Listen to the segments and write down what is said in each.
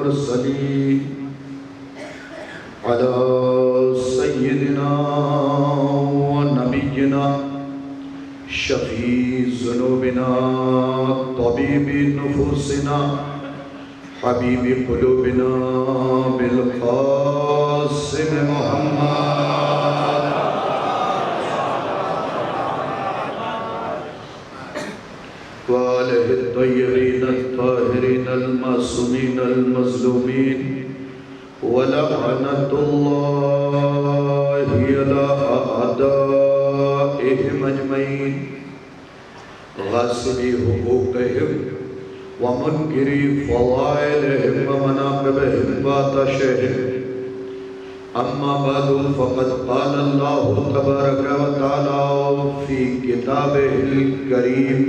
المرسلين على سيدنا ونبينا شفيع ذنوبنا طبيب نفوسنا حبيب قلوبنا بالقاسم محمد وآله الطيبين الطاهرين المعصومين المظلومين ولعنة الله على أعدائهم أجمعين غاصبي حقوقهم ومنكري فضائلهم ومناقبهم وعطشهم أما بعد فقد قال الله تبارك وتعالى في كتابه الكريم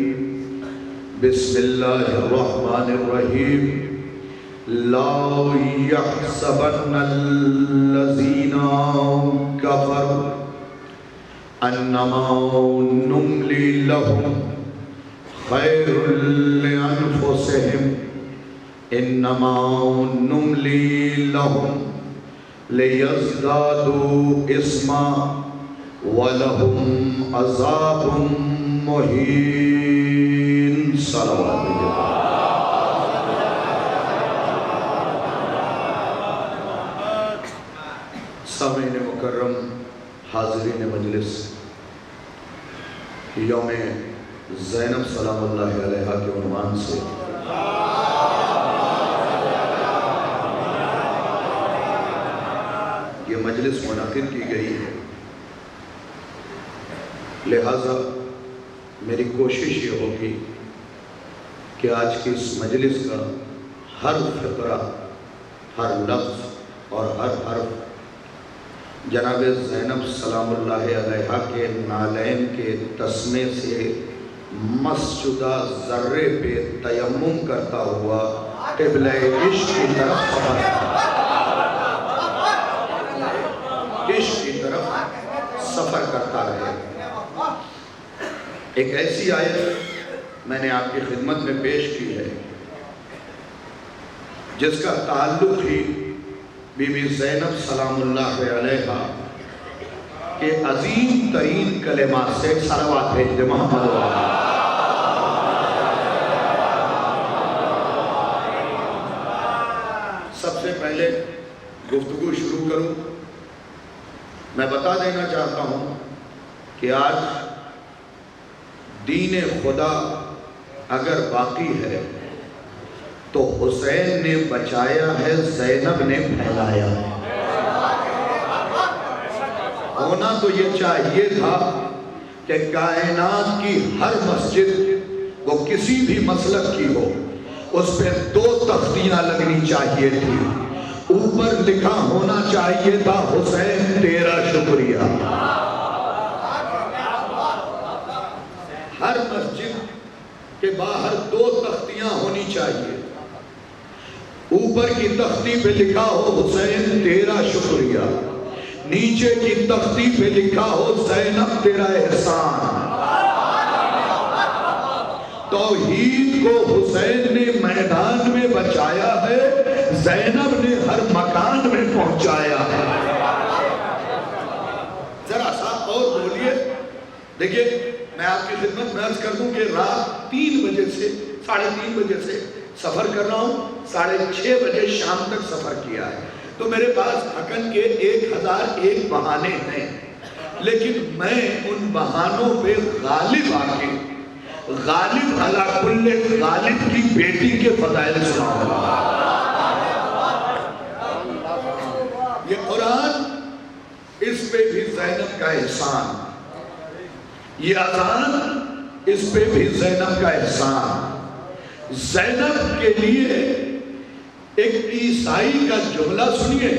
بسم الله الرحمن الرحيم لا يحسبن الذين كفروا أنما نملي لهم خير لأنفسهم إنما نملي لهم ليزدادوا إثما ولهم عذاب مهين صلوات اللہ سامعین مکرم حاضرین مجلس یوم زینب سلام اللہ علیہا کے عنوان سے یہ مجلس منعقد کی گئی ہے لہذا میری کوشش یہ ہوگی کہ آج کی اس مجلس کا ہر فقرہ ہر لفظ اور ہر حرف جناب زینب سلام اللہ علیہا کے نالین کے تسمے سے مس شدہ ذرے پہ تیمم کرتا ہوا قبلہ عشق کی طرف سفر کرتا رہے۔ ایک ایسی آیت میں نے آپ کی خدمت میں پیش کی ہے جس کا تعلق ہی بی بی زینب سلام اللہ علیہا کے عظیم ترین کلمات سے صلوات بھیج محمد سب سے پہلے گفتگو شروع کروں میں بتا دینا چاہتا ہوں کہ آج دین خدا اگر باقی ہے تو حسین نے بچایا ہے زینب نے پھیلایا ہے۔ ہونا تو یہ چاہیے تھا کہ کائنات کی ہر مسجد وہ کسی بھی مسلک کی ہو اس پہ 2 تختیاں لگنی چاہیے تھی، اوپر لکھا ہونا چاہیے تھا حسین تیرا شکریہ۔ ہر مسجد کے باہر 2 تختیاں ہونی چاہیے، اوپر کی تختی پہ لکھا ہو حسین تیرا شکریہ، نیچے کی تختی پہ لکھا ہو زینب تیرا احسان۔ توحید کو حسین نے میدان میں بچایا ہے، زینب نے ہر مکان میں پہنچایا ہے۔ ذرا سا اور بولیے، دیکھیے میں آپ کی خدمت میں عرض کر دوں کہ رات 3 بجے سے 3:30 بجے سے سفر کر رہا ہوں، 6:30 بجے شام تک سفر کیا ہے، تو میرے پاس تھکن کے 1001 بہانے ہیں، لیکن میں ان بہانوں پہ غالب آکے غالب علی کل غالب کی بیٹی کے فضائل سناؤں گا۔ یہ قرآن اس پہ بھی زینب کا احسان، یہ اذان اس پہ بھی زینب کا احسان۔ زینب کے لیے ایک عیسائی کا جملہ سنیے،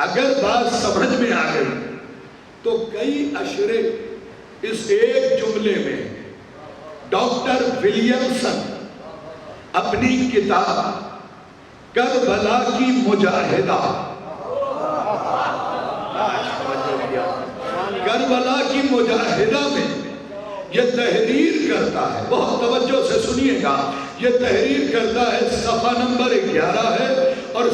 اگر بات سمجھ میں آ گئی تو کئی اشرے اس ایک جملے میں ڈاکٹر ولیمسن اپنی کتاب کربلا کی مجاہدہ کربلا کی مجاہدہ میں یہ تحریر کرتا ہے، بہت توجہ سے سنیے گا، یہ تحریر کرتا ہے، صفحہ نمبر 11 ہے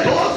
2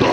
2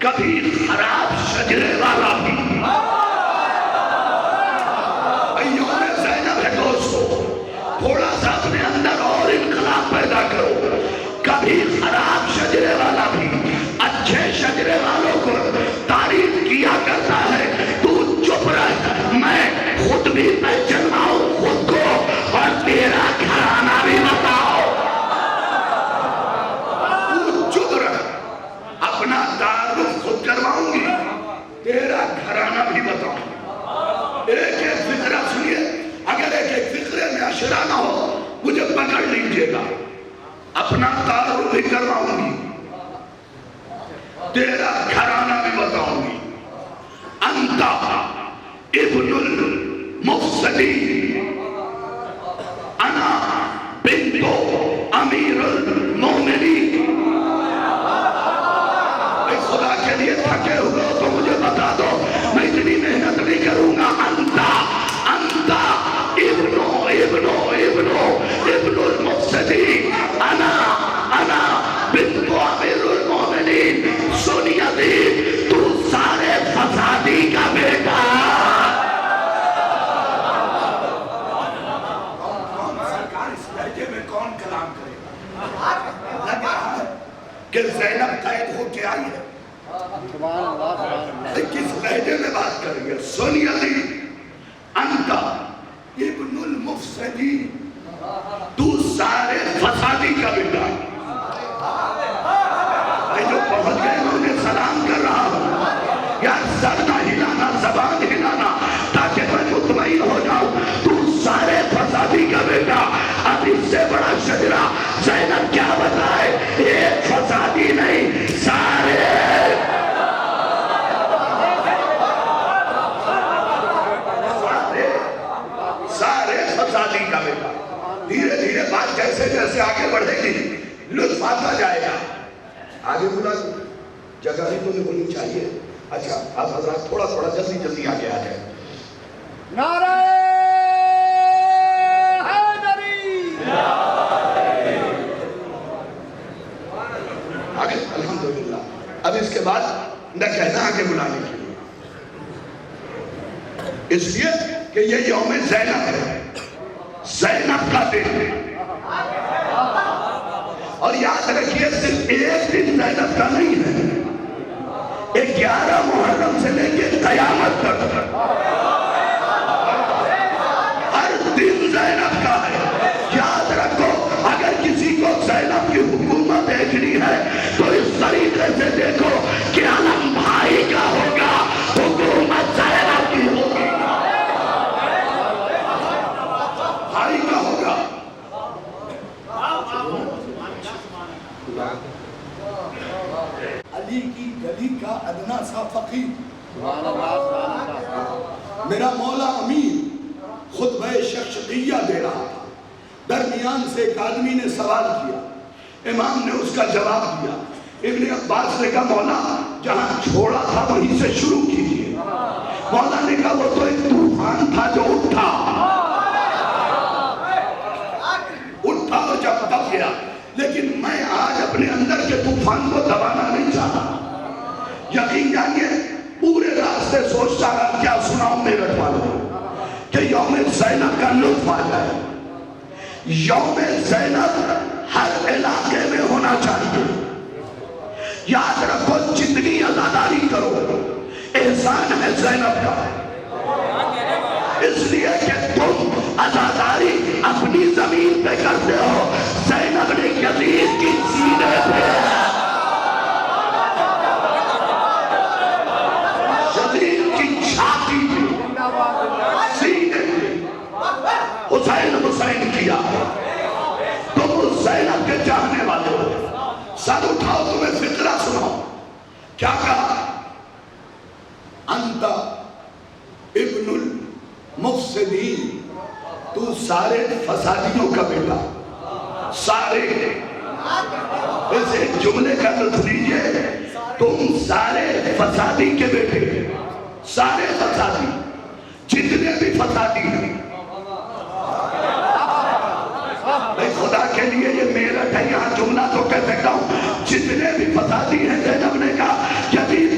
کبھی خراب شجرے والا بھی. یوم زینب ہے دوستو، تھوڑا سا اپنے اندر اور انقلاب پیدا کرو. کبھی خراب شجرے والا بھی اچھے شجرے والوں کو تعریف کیا کرتا ہے. تو چپ رہ، میں خود بھی پہچنواؤں خود کو اور تیرا گھرانہ بھی بتاؤ. تو چپ رہ، اپنا تعارف خود کرواؤں گی، تیرا گھرانہ بھی بتاؤں. ایک ایک فقرہ سنیے، اگر ایک ایک فقرے میں اشرا نہ ہو مجھے پکڑ لیجئے گا. اپنا تعارف بھی کرواؤں گی، تیرا گھرانہ بھی بتاؤں گی. انت ابن المفسدی انا بنت امیر المومنین. خدا کے لیے تھکے ہوئے ہو تو مجھے بتا دو، میں اتنی محنت نہیں کروں گا. انت ابن المفسدی انا بنت امیر المومنین. سونیا دی تو سارے فسادی کا بیٹا. سرکار اس لہجے میں کون کلام کرے گا؟ لگا ہے کہ زینب قید ہو کے آئی ہے، کس لہجے میں بات کریں گے؟ سونیا دی انت ابن المفسدی، تو سارے فسادی کا بیٹا. میں جو پہنچ گئے انہیں سلام کر رہا ہوں. یا سر نہ ہلانا، زبان ہلانا، تاکہ میں مطمئن ہو جاؤں. تو سارے فسادی کا بیٹا. اب اس سے بڑا شجرا زینب کیا بتائے؟ ایک فسادی نہیں، سارے فسادی کا بیٹا. دھیرے دھیرے بات جیسے جیسے آگے بڑھے گی لطف آتا جائے گا. آگے بولا جگہ ہی تو نہیں ہونی چاہیے. اچھا آپ حضرات تھوڑا تھوڑا جلدی جلدی آگے آ جائیں. نعرہ حیدری. آگے الحمدللہ. اب اس کے بعد نہ کہنا آگے بلانے کے لیے، اس لیے کہ یہ یوم زینب ہے، زینب کا دن. اور یاد رکھیے صرف ایک دن زینب کا نہیں ہے، 11 محرم سے لے کے قیامت تک ہر دن زینب کا ہے. یاد رکھو اگر کسی کو زینب کی حکومت دیکھنی ہے تو اس طریقے سے دیکھو کہ علم بھائی کا ہوگا، حکومت زینب کی ہوگی. بھائی کا ہوگا. علی کی گلی کا ادنا سا فقیر میرا مولا امیر خطبہ شخصیہ دے رہا تھا. درمیان سے ایک آدمی نے سوال کیا، امام نے اس کا جواب دیا. ابن عباس نے کہا مولا جہاں چھوڑا تھا وہیں سے شروع کیجئے. مولا نے کہا وہ تو ایک طوفان تھا جو اٹھا اور جب دب گیا، لیکن میں آج اپنے اندر کے طوفان کو دبانا نہیں چاہتا. یقین جانیے پورے راستے سوچتا رہا کیا سناؤں میرٹ والوں کہ یوم زینب کا لطف آ جائے. یوم زینب ہر علاقے میں ہونا چاہیے. یاد رکھو جتنی عزاداری کرو احسان ہے زینب کا، اس لیے کہ تم عزاداری اپنی زمین پہ کرتے ہو، زینب نے یزید کی سینے پہ یزید کی چھاتی پہ سینے پہ حسین کیا. تم اس زینب کے چاہنے والے ہو. سر اٹھاؤ تمہیں فقرہ سناؤ. کیا کہا؟ انت ابن المفسدین، تو سارے فسادیوں کا بیٹا. سارے اسے جملے کا لطف لیجئے، تم سارے فسادی کے بیٹے. سارے فسادی، جتنے بھی فسادی ہیں. میں خدا کے لیے یہ میرٹ ہے، یہاں جملہ تو کہہ سکتا ہوں جتنے بھی فسادی ہیں. زینب نے کہا یزید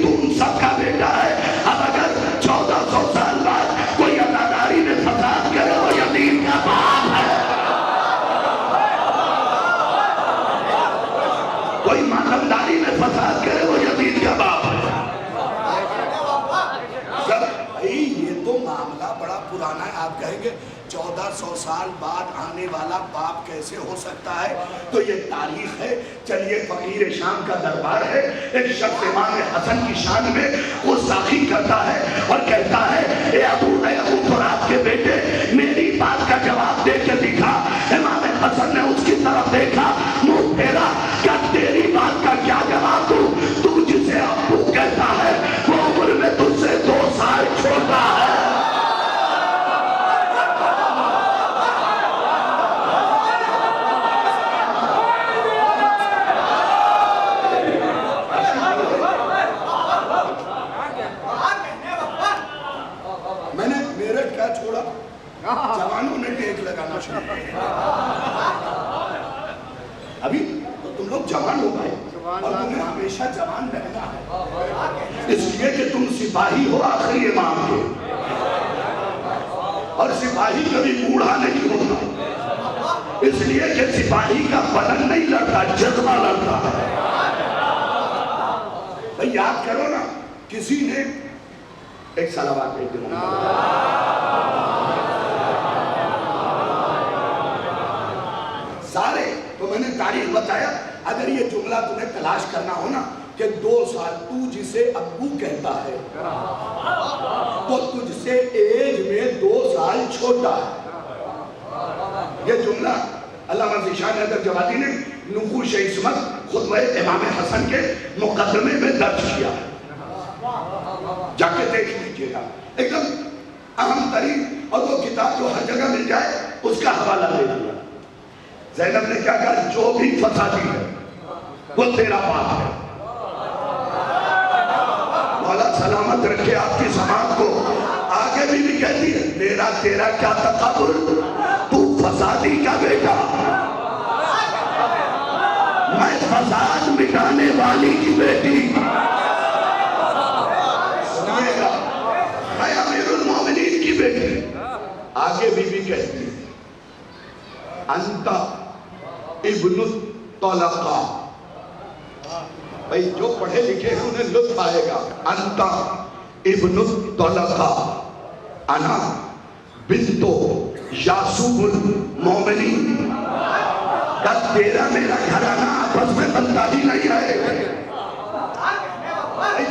آپ کہیں گے 1400 سال بعد آنے والا باپ کیسے ہو سکتا ہے؟ تو یہ تاریخ ہے۔ چلیے فقیر شام کا دربار ہے، ایک شخص امام حسن کی شان میں وہ ساخی کرتا ہے اور کہتا ہے اے ابو تراب کے بیٹے میری بات کا جواب دے کے دکھا۔ امام حسن نے اس کی طرف دیکھا، منہ پھیرا، کیا تیری بات کا کیا جواب دوں؟ تو جسے ابو کہتا ہے وہ عمر میں تجھ سے 2 سال چھوٹا ہے۔ جوانوں نے ٹیک لگانا شروع کیا۔ ابھی تو تم لوگ جوان ہو گئے اور تمہیں ہمیشہ جوان رہنا ہے، اس لیے کہ تم سپاہی ہو آخری امام کے، اور سپاہی کبھی بوڑھا نہیں ہوتا، اس لیے کہ سپاہی کا بدن نہیں لڑتا، جذبہ لڑتا ہے۔ بھئی یاد کرو نا، کسی نے ایک صلوات پڑھ دیا سارے، تو میں نے تاریخ بتایا۔ اگر یہ جملہ تمہیں تلاش کرنا ہو نا کہ 2 سال تو جسے ابو کہتا ہے تو تجھ سے ایج میں 2 سال چھوٹا ہے، یہ جملہ علامہ ذیشان حیدر جوادی نے نقوش عصمت خطبہ امام حسن کے مقدمے میں درج کیا، جا کے دیکھ لیجئے گا، ایک دم اہم ترین، اور وہ کتاب جو ہر جگہ مل جائے اس کا حوالہ دے دیا۔ زینب نے کیا کہا؟ جو بھی فسادی ہے وہ تیرا باپ ہے۔ مولا سلامت رکھے آپ کی سماعت کو۔ آگے بھی کہتی ہے میرا تیرا کیا تقابل، تو فسادی کا بیٹا، میں فساد مٹانے والی کی بیٹی، سنیے گا، میں امیر المومنین کی بیٹی۔ آگے بھی کہتی ہے انتا ابن الطلقہ، بھئی جو پڑھے لکھے ہیں انہیں لطف آئے گا۔ انتا ابن الطلقہ انا بنتو یعصوب المومنین، کہ تیرا میرا گھرانہ آپس میں بنتا ہی نہیں ہے۔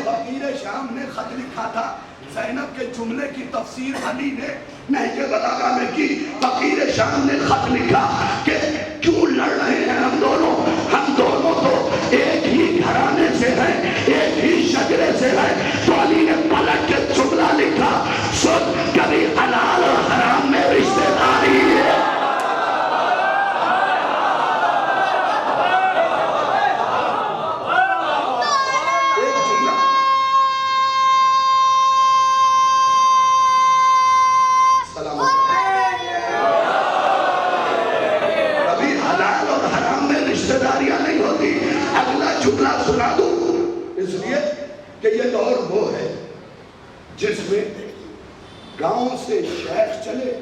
فقیر شام نے خط لکھا تھا، زینب کے جملے کی تفسیر علی نے نہج بلاغہ میں کی۔ فقیر شام نے خط لکھا کہ کیوں لڑ رہے ہیں ہم دونوں تو ایک ہی گھرانے سے ہیں، ایک ہی شجرے سے ہیں۔ تو علی نے پلٹ کے جملہ لکھا، سن کبھی حلال اور حرام میں رشتہ داری ہے۔ جس میں گاؤں سے شیخ چلے،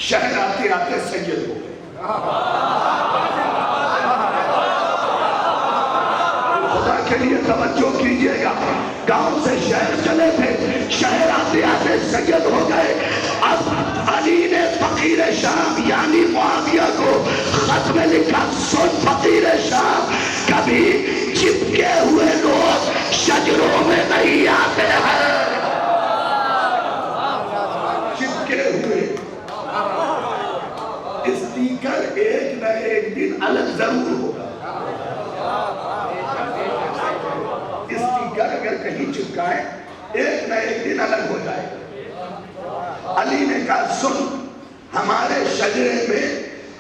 شہر آتے آتے سید ہو گئے۔ خدا کے لیے توجہ کیجئے گا، گاؤں سے شیخ چلے تھے، شہر آتے آتے سید ہو گئے۔ اب علی نے فقیر شام یعنی معاویہ کو خط میں لکھا، سن فقیر شام، کبھی چپکے ہوئے لوگ شجروں میں نہیں آتے ہیں، چپکے ہوئے اسٹیکر ایک نہ ایک دن الگ ضرور ہوگا۔ اسٹیکر اگر کہیں چپکائیں ایک نہ ایک دن الگ ہو جائے۔ علی نے کہا سن، ہمارے شجرے میں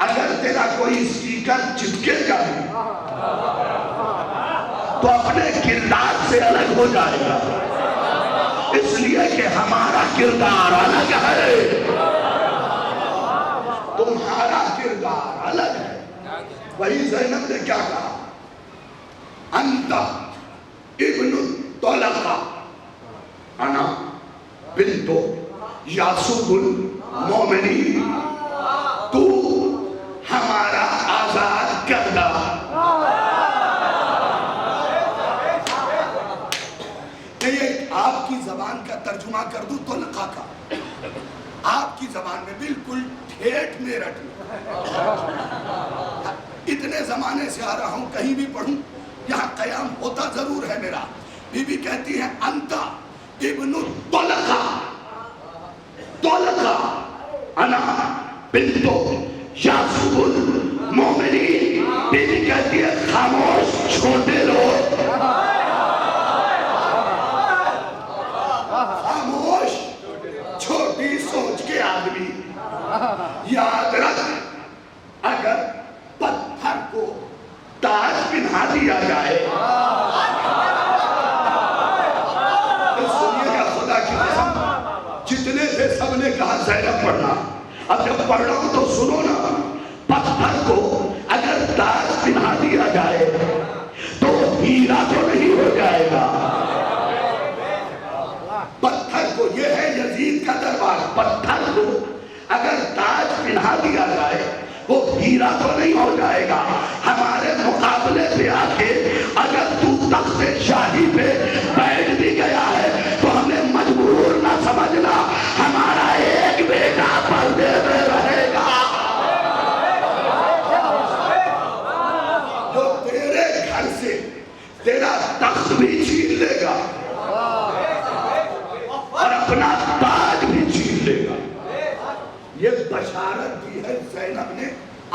اگر تیرا کوئی اسٹیکر چپکے جائے تو اپنے کردار سے الگ ہو جائے گا، اس لیے کہ ہمارا کردار الگ ہے، تمہارا کردار الگ ہے۔ وہی زینب نے کیا کہا؟ انتا ابن الطلقہ انا بنتو یعصوب المومنین، تو ہمارا آزاد کردہ۔ آپ کی زبان کا ترجمہ کر دوں طلقہ کا، آپ کی زبان میں بالکل ٹھیٹھ میرٹھ میں، اتنے زمانے سے آ رہا ہوں، کہیں بھی پڑھوں یہاں قیام ہوتا ضرور ہے میرا. بی بی کہتی ہے انتا ابن طلقہ، طلقہ انا بنتو یعقوب المومنین. بی بی کہتی ہے خاموش چھوٹے لوگ، خاموش چھوٹی سوچ کے آدمی. یاد رکھ اگر پتھر کو تاج پہنا دیا جائے، تو سنیے گا خدا کی قسم، جتنے تھے سب نے کہا زینب پڑھنا. اب جب پڑھ رہا ہوں تو سنو نا، پتھر کو اگر تاج پہنا دیا جائے تو ہیرا تو نہیں ہو جائے گا. پتھر کو، یہ ہے یزید کا دربار، پتھر کو اگر تاج پہنا دیا جائے وہ ہیرا تو نہیں ہو جائے گا. ہمارے مقابلے پہ آ کے اگر تو تخت شاہی پہ بیٹھ بھی گیا ہے تو ہمیں مجبور نہ سمجھنا، ہمارا ایک بیٹا پردے میں رہے گا جو تیرے گھر سے تیرا تخت بھی چھین لے گا اور اپنا تاج بھی چھین لے گا. یہ بشارت دی ہے زینب نے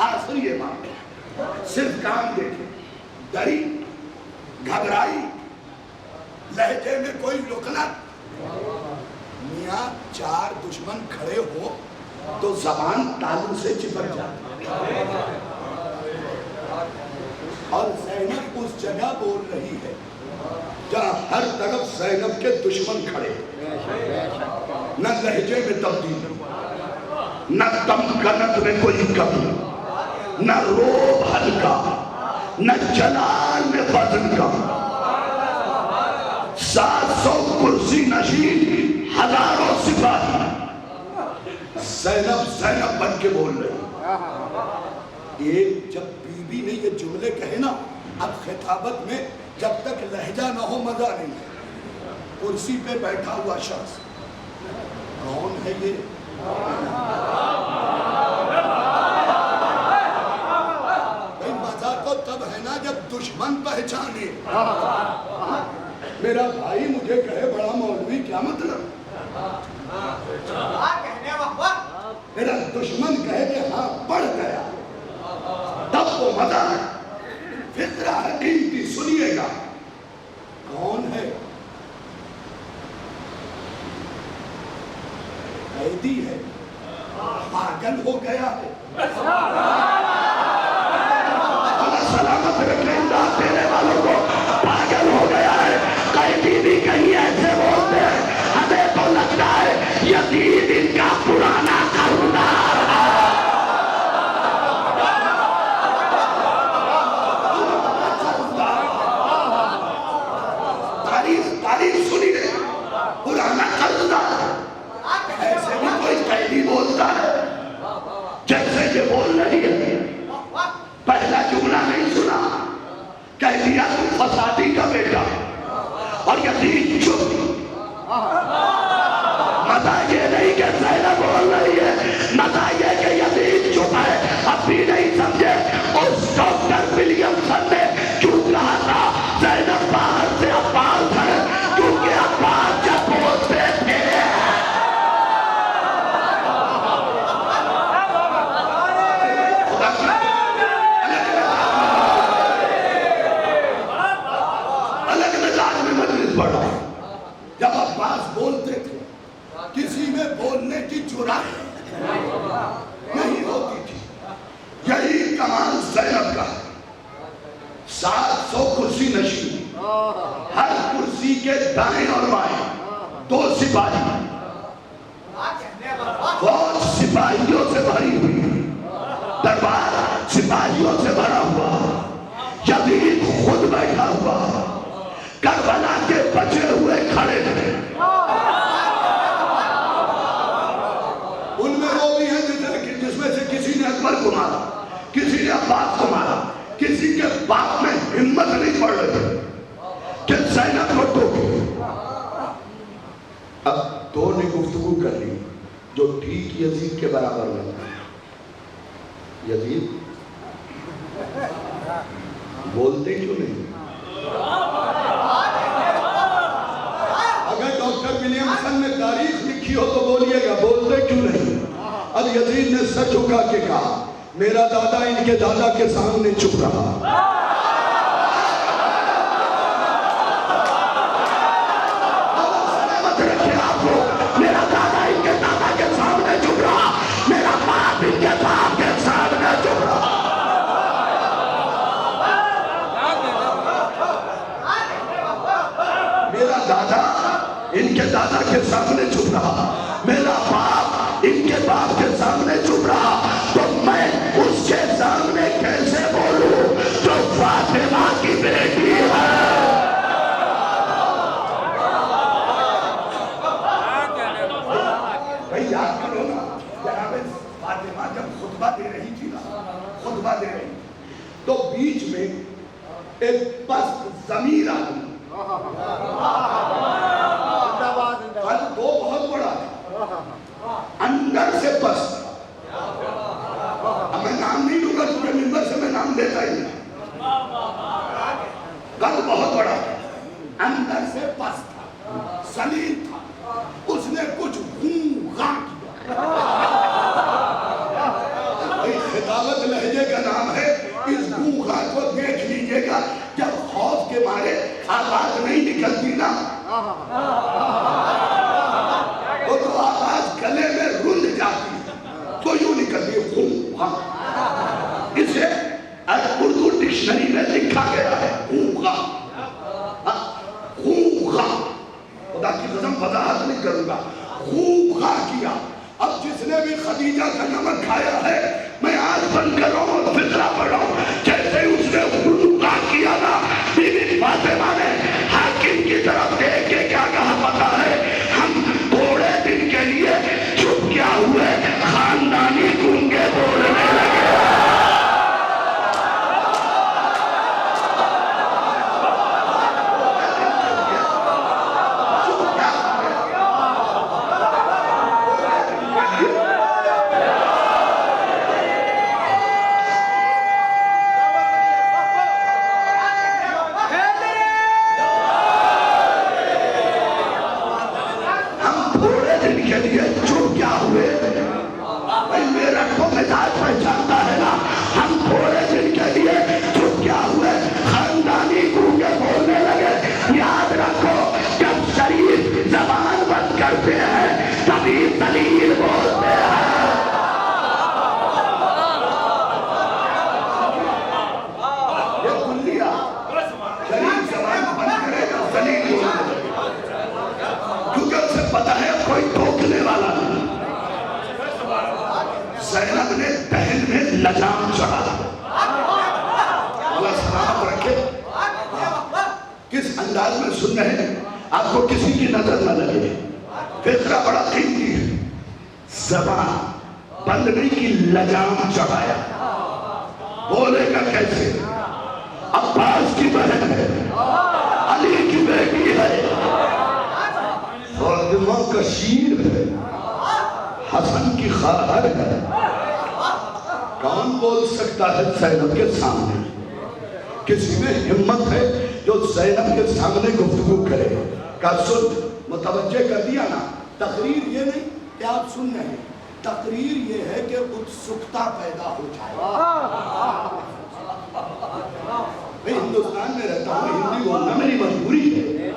آخری امام میں. صرف کام دیکھیں، ڈری، گھبرائی، لہجے میں کوئی لکنت. میاں چار دشمن کھڑے ہو تو زبان تالو سے چپک جاتی ہے، اور زینب اس جگہ بول رہی ہے جہاں ہر طرف زینب کے دشمن کھڑے، نہ لہجے میں تبدیلی، نہ تمکنت میں کوئی کمی، نہ روب ہلکا، نہ جلال میں وزن کا. 700 کرسی نشین، ہزاروں سپاہی، زینب زینب بن کے بول رہی. ایک جب بی بی نے یہ جملے کہے نا، اب خطابت میں جب تک لہجہ نہ ہو مزہ نہیں ہے. کرسی پہ بیٹھا ہوا شخص کون ہے یہ؟ بھئی مزہ تو تب ہے نا جب دشمن پہچانے. میرا بھائی مجھے کہے بڑا مولوی، کیا مطلب؟ میرا دشمن کہے کہ ہاں پڑھ گیا، تب وہ مزہ ہے. فکرہ ہے قیمتی، سنیے گا. کون ہے؟ قیدی ہے، پاگل ہو گیا ہے. اللہ سلامت رکھے، امداد دینے والوں کو. پاگل ہو گیا ہے. قیدی بھی کہیں ایسے بولتے ہیں، ہمیں تو لگتا ہے یزید ان کا پرانا قرضدار ہے. تاریخ سنیے، پرانا قرضدار. ایسے بھی کوئی قیدی بولتا ہے جیسے یہ بول رہی ہے. پہلا جملہ نہیں سنا، کہہ دیا تم فسادی کا بیٹا، اور یزید چپ. مزہ یہ نہیں کہ زینب بول رہی ہے، مزہ یہ کہ یزید چپ ہے. اب بھی نہیں سمجھے اس ڈاکٹر ولیمسن نے کیوں کہا تھا زینب باہر سے عباس ہے، کیونکہ عباس جب بولتے تھے الگ مزاج میں مجلس پڑھا. جب عباس بولتے تھے کسی میں بولنے کی جرات نہیں ہوتی تھی. یہی کمال زینب کا. 700 کرسی نشین، ہر کرسی کے دائیں اور بائیں 2 سپاہی، فوج سپاہیوں سے بھری ہوئی، دربار سپاہیوں سے بھرا ہوا. یزید خود بیٹھا ہوا، کربلا کے بچے ہوئے کھڑے تھے. ان میں وہ بھی ہیں جس میں سے کسی نے اکبر کو مارا، کسی نے عباس کو مارا، کسی کے باپ میں ہمت نہیں پڑ رہی کہ زینب کو ٹوکے. اب 2 نے گفتگو کر لی، جو ٹھیک یزید کے برابر بنتا ہے. یزید بولتے کیوں نہیں؟ اگر ڈاکٹر ولیمسن نے تاریخ لکھی ہو تو بولیے گا بولتے کیوں نہیں؟ اب یزید نے سر جھکا کے کہا میرا دادا ان کے دادا کے سامنے چپ رہا. سلامت رکھے آپ کو. میرا دادا ان کے دادا کے سامنے چپ رہا, میرا باپ ان کے باپ کے سامنے چپ رہا. میرا دادا ان کے دادا کے سامنے چپ رہا, میرا باپ ان کے باپ کے سامنے چپ رہا, تو میں اس کے سامنے کیسے بولوں جو فاطمہ کی بیٹی ہے. بھائی یاد کرو نا, جناب فاطمہ جب خطبہ دے رہی تھی نا, خطبہ دے رہی تو بیچ میں ایک پست ضمیر آدمی, قد تو بہت بڑا ہے, اندر سے پست. اب میں نام نہیں لوں گا کیونکہ منبر سے میں نام لیتا ہی نہیں. قد بہت بڑا ہے, اندر سے پست تھا, سلیل تھا. اس نے کچھ غاں کیا. خطابت لہجے کا نام ہے. اس غاں کو دیکھ لیجئے گا, جب خوف کے مارے آواز نہیں نکلتی نا تو آواز گلے میں رند جاتی تو یوں نکلتی ہے. اسے اردو ڈکشنری میں لکھا گیا ہے غوغا. غوغا, خدا کی قسم وضاحت نہیں کروں گا, غوغا کیا. اب جس نے بھی خدیجہ کا نمک کھایا ہے, میں آج بند کر رہا ہوں اور فطرہ پڑھ رہا ہوں, جیسے اس نے غوغا کیا نا, بی بی فاطمہ نے حاکم کی طرف دیکھ کے کیا کہا پتا ہے, ہم تھوڑے دن کے لیے چپ کیا ہوئے خاندانی گونگے بولنے لگے. زینب نے دہن میں لجام چڑھا. اللہ سلامت رکھے. کس انداز میں سن رہے ہیں, آپ کو کسی کی نظر نہ لگے. فطرہ بڑا قیمتی ہے. زبان بندنے کی لجام چڑھایا. بولے گا کیسے؟ عباس کی بہن ہے, علی کی بیٹی ہے, فاطمہ کا شیر ہے, حسن کی خواہر ہے. کون بول سکتا ہے زینب کے سامنے؟ کسی میں ہمت ہے جو زینب کے سامنے گفتگو کرے؟ کہا سن, متوجہ کر دیا نا. تقریر یہ نہیں کہ آپ سن رہے ہیں, تقریر یہ ہے کہ اتسکتا پیدا ہو جائے. میں ہندوستان میں رہتا ہوں, ہندی بولنا میری مجبوری ہے.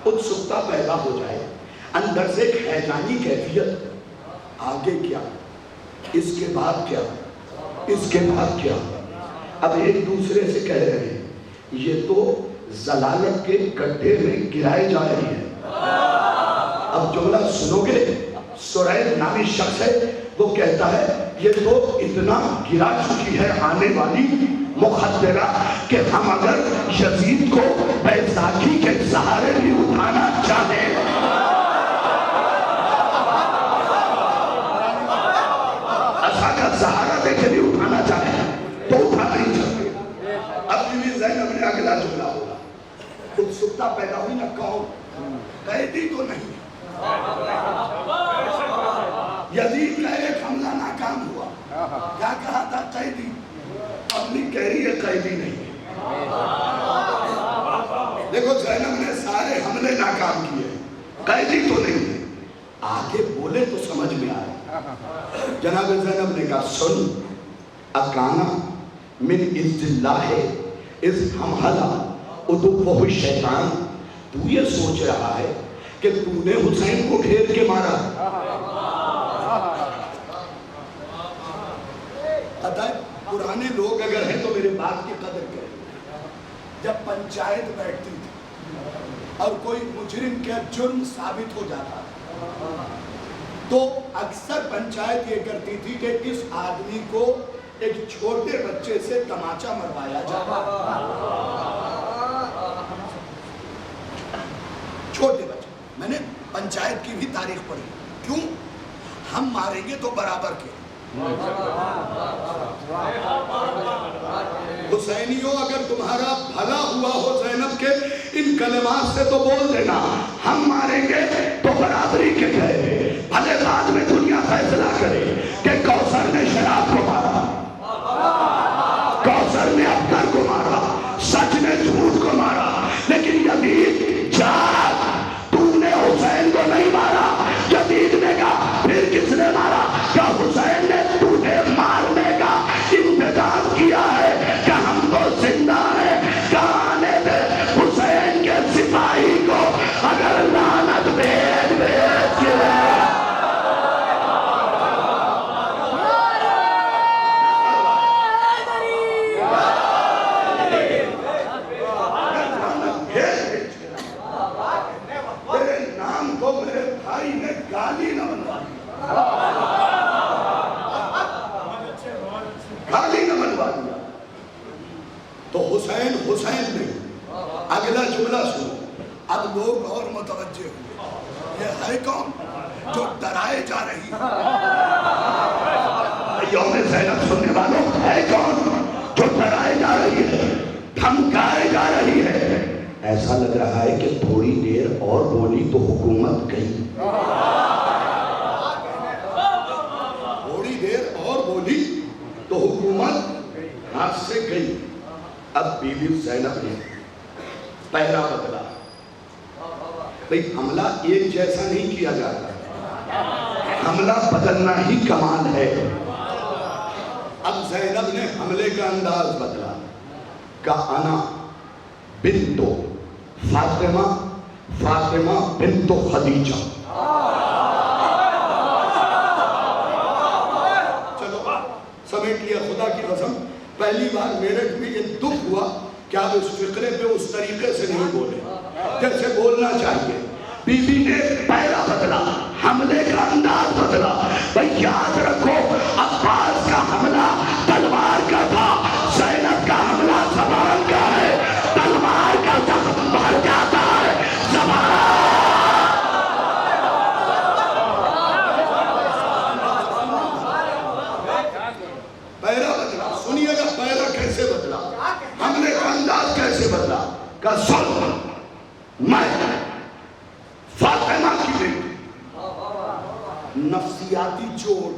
اتسکتا پیدا ہو جائے, اندر سے ایک حیرانی کیفیت. آگے کیا, اس کے بعد کیا, اس کے بعد کیا. اب ایک دوسرے سے کہہ رہے ہیں یہ تو ضلالت کے گڈھے میں گرائے جا رہی ہے. اب جملہ سنو گے, سرید نامی شخص ہے, وہ کہتا ہے یہ تو اتنا گرا چکی ہے آنے والی مخدرہ کہ ہم اگر یزید کو بیضاکی کے سہارے بھی اٹھانا چاہیں, ایسا کا سہارا دے کے بھی اٹھانا چاہیں تو اٹھا نہیں سکتے. اب بھی زینب نے اگلا جملہ ہوگا, اتسکتا پیدا ہوئی نا. کون قیدی تو نہیں, کیا کہا تھا؟ قیدی. اپنی کہہ رہی ہے قیدی نہیں. دیکھو زینب نے سارے حملے ناکام کیے, قیدی تو نہیں ہے. آگے بولے تو سمجھ میں آئے. جناب زینب نے کہا سن, اکانا من عز اللہ اذ حملہ ادبہ الشیطان. تو یہ سوچ رہا ہے کہ تو نے حسین کو گھیر کے مارا. پتہ ہے پرانے لوگ اگر ہیں تو میرے بات کی قدر کریں. جب پنچایت بیٹھتی تھی اور کوئی مجرم کا جرم ثابت ہو جاتا تو اکثر پنچایت یہ کرتی تھی کہ اس آدمی کو ایک چھوٹے بچے سے تماچا مروایا جاتا. چھوٹے بچے, میں نے پنچایت کی بھی تاریخ پڑھی. کیوں؟ ہم ماریں گے تو برابر کے. حسینیوں اگر تمہارا بھلا ہوا ہو زینب کے ان کلمات سے تو بول دینا, ہم ماریں گے تو برابری کے گئے. بھلے بعد میں دنیا فیصلہ کرے کہ کوثر نے شراب کو مارا, کوثر نے ابتر کو مارا, سچ نے جھوٹ کو مارا, لیکن یزید جاگ, تو نے حسین کو نہیں مارا. یزید نے کہا پھر کس نے مارا؟ کیا حسین نے تجھے مارنے کا انتظام کیا ہے کہ ہم تو زندہ ہیں؟ کہانے دے حسین کے سپاہی کو اگر لعنت بھیج بھیج کے گالی نہ منوا دیا تو حسین حسین نہیں. اگلا جملہ سنو. اب لوگ اور متوجہ ہوئے, یہ ہے کون جو ڈرائے جا رہی ہے؟ یوم زینب سننے والوں, ہے کون جو ڈرائے جا رہی ہے, دھمکائے جا رہی ہے؟ ایسا لگ رہا ہے کہ تھوڑی دیر اور بولی تو حکومت گئی. تھوڑی دیر اور بولی تو حکومت ہاتھ سے گئی. اب بی بی زینب نے پہلا بدلا. بھئی حملہ ایک جیسا نہیں کیا جاتا, حملہ بدلنا ہی کمال ہے. اب زینب نے حملے کا انداز بدلا. کہا انا بنتو فاطمہ, فاطمہ بنتو خدیجہ. چلو سمیٹ لیا. خدا کی قسم پہلی بار میرے بھی یہ دکھ ہوا کہ آپ اس فقرے پہ اس طریقے سے نہیں بولے جیسے بولنا چاہیے. بی بی نے پہلا بدلا, حملے کا انداز بدلا. بھئی یاد رکھو عباس کا حملہ تلوار کا تھا, زینب کا حملہ زبان کا ہے. تلوار کا زخم بھر جاتا ہے, زبان پہلا بدلا. سنیے گا پہلا کیسے بدلا, حملے کا انداز کیسے بدلا. کہ سن, میں فاطمہ کی بیٹی, نفسیاتی چوٹ.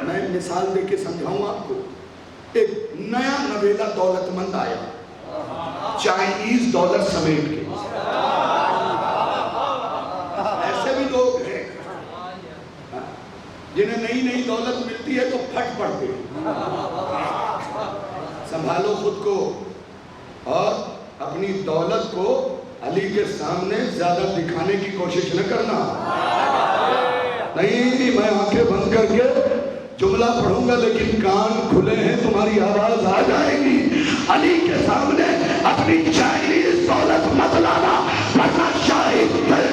میں مثال دے کے سمجھاؤں آپ کو. ایک نیا نویلا دولت مند آیا, چائنیز ڈالر سمیٹ کے. ایسے بھی لوگ ہیں جنہیں نئی نئی دولت ملتی ہے تو پھٹ پڑتے ہیں. سنبھالو خود کو اور اپنی دولت کو علی کے سامنے زیادہ دکھانے کی کوشش نہ کرنا. نہیں, میں آنکھیں بند کر کے جملہ پڑھوں گا لیکن کان کھلے ہیں, تمہاری آواز آ جائے گی. علی کے سامنے اپنی چائنیز دولت مت لانا, ورنہ شاہد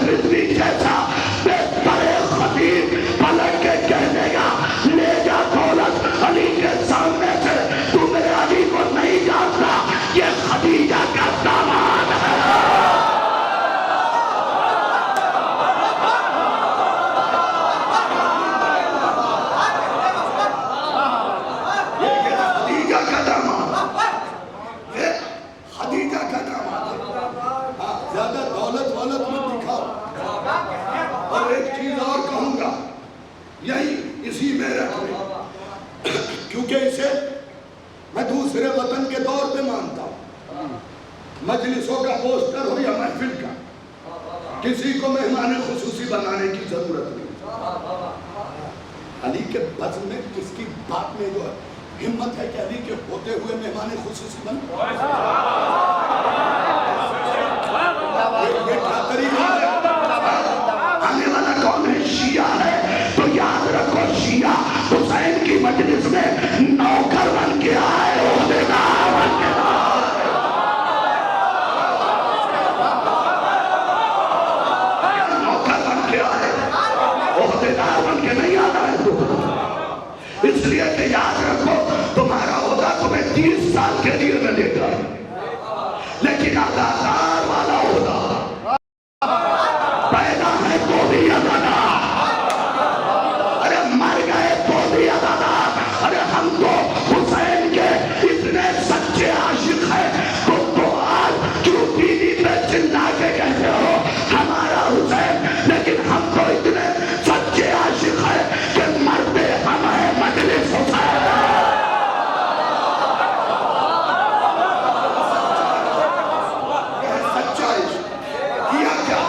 رضوی جیسا بے بڑے خطیب پلٹ کے کہنے گا لے جا دولت علی کے سامنے سے, تو میرے علی کو نہیں جانتا, یہ خدیجہ کا داماد ہے. یہی اسی میں رکھ لیں، کیونکہ اسے میں دوسرے وطن کے طور پہ مانتا ہوں۔ مجلسوں کا پوسٹر ہو یا محفل کا، کسی کو مہمان خصوصی بنانے کی ضرورت نہیں۔ علی کے بزم میں کس کی بات میں جو ہمت ہے کہ علی کے ہوتے ہوئے مہمان خصوصی بن؟ یہ کیا طریقہ ہے؟ آنے والا کون ہے؟ شیعہ ہے، تو یاد رکھو شیعہ حسین کی مجلس میں نوکر بن کے آئے، عہدیدار بن کے آئے۔ نوکر بن کے آئے، عہدیدار بن کے نہیں آنا ہے تو، اس لیے کہ یاد رکھو تمہارا عہدہ تمہیں 30 سال کے لیے ملے گا، لیکن اداکار والا عہدہ پیدا ہے تو بھی ادانا، ارے مر گئے تو بھی ادانا۔ ارے ہم تو حسین کے اتنے سچے عاشق ہیں، تم تو آج کیوں ٹی وی پہ چلا کے کہتے ہو ہمارا حسین، لیکن ہم تو اتنے سچے عاشق ہیں کہ مرتے ہم ہیں مجلس حسین۔ سچا عشق کیا کیا؟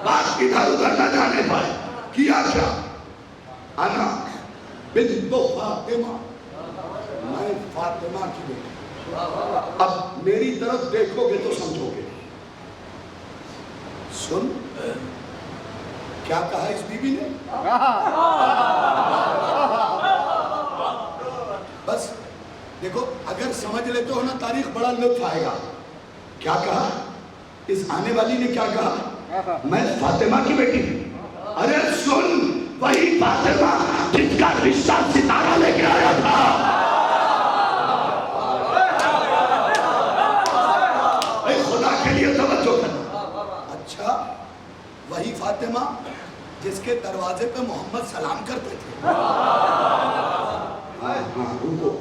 بات ادھر ادھر نہ جانے پائے، کیا کیا؟ انا بنت فاطمہ، میں فاطمہ کی بیٹی۔ اب میری طرف دیکھو گے تو سمجھو گے۔ سن کیا کہا اس بی بی نے؟ بس دیکھو اگر سمجھ لیتے ہو نا تاریخ بڑا لطف آئے گا۔ کیا کہا اس آنے والی نے؟ کیا کہا؟ میں فاطمہ کی بیٹی۔ ارے سن، وہی فاطمہ جس کا رشتہ ستارہ لے کے آیا تھا۔ اے خدا کے لیے توجہ کرنا۔ اچھا وہی فاطمہ جس کے دروازے پہ محمد سلام کرتے تھے؟ ہاں رکو،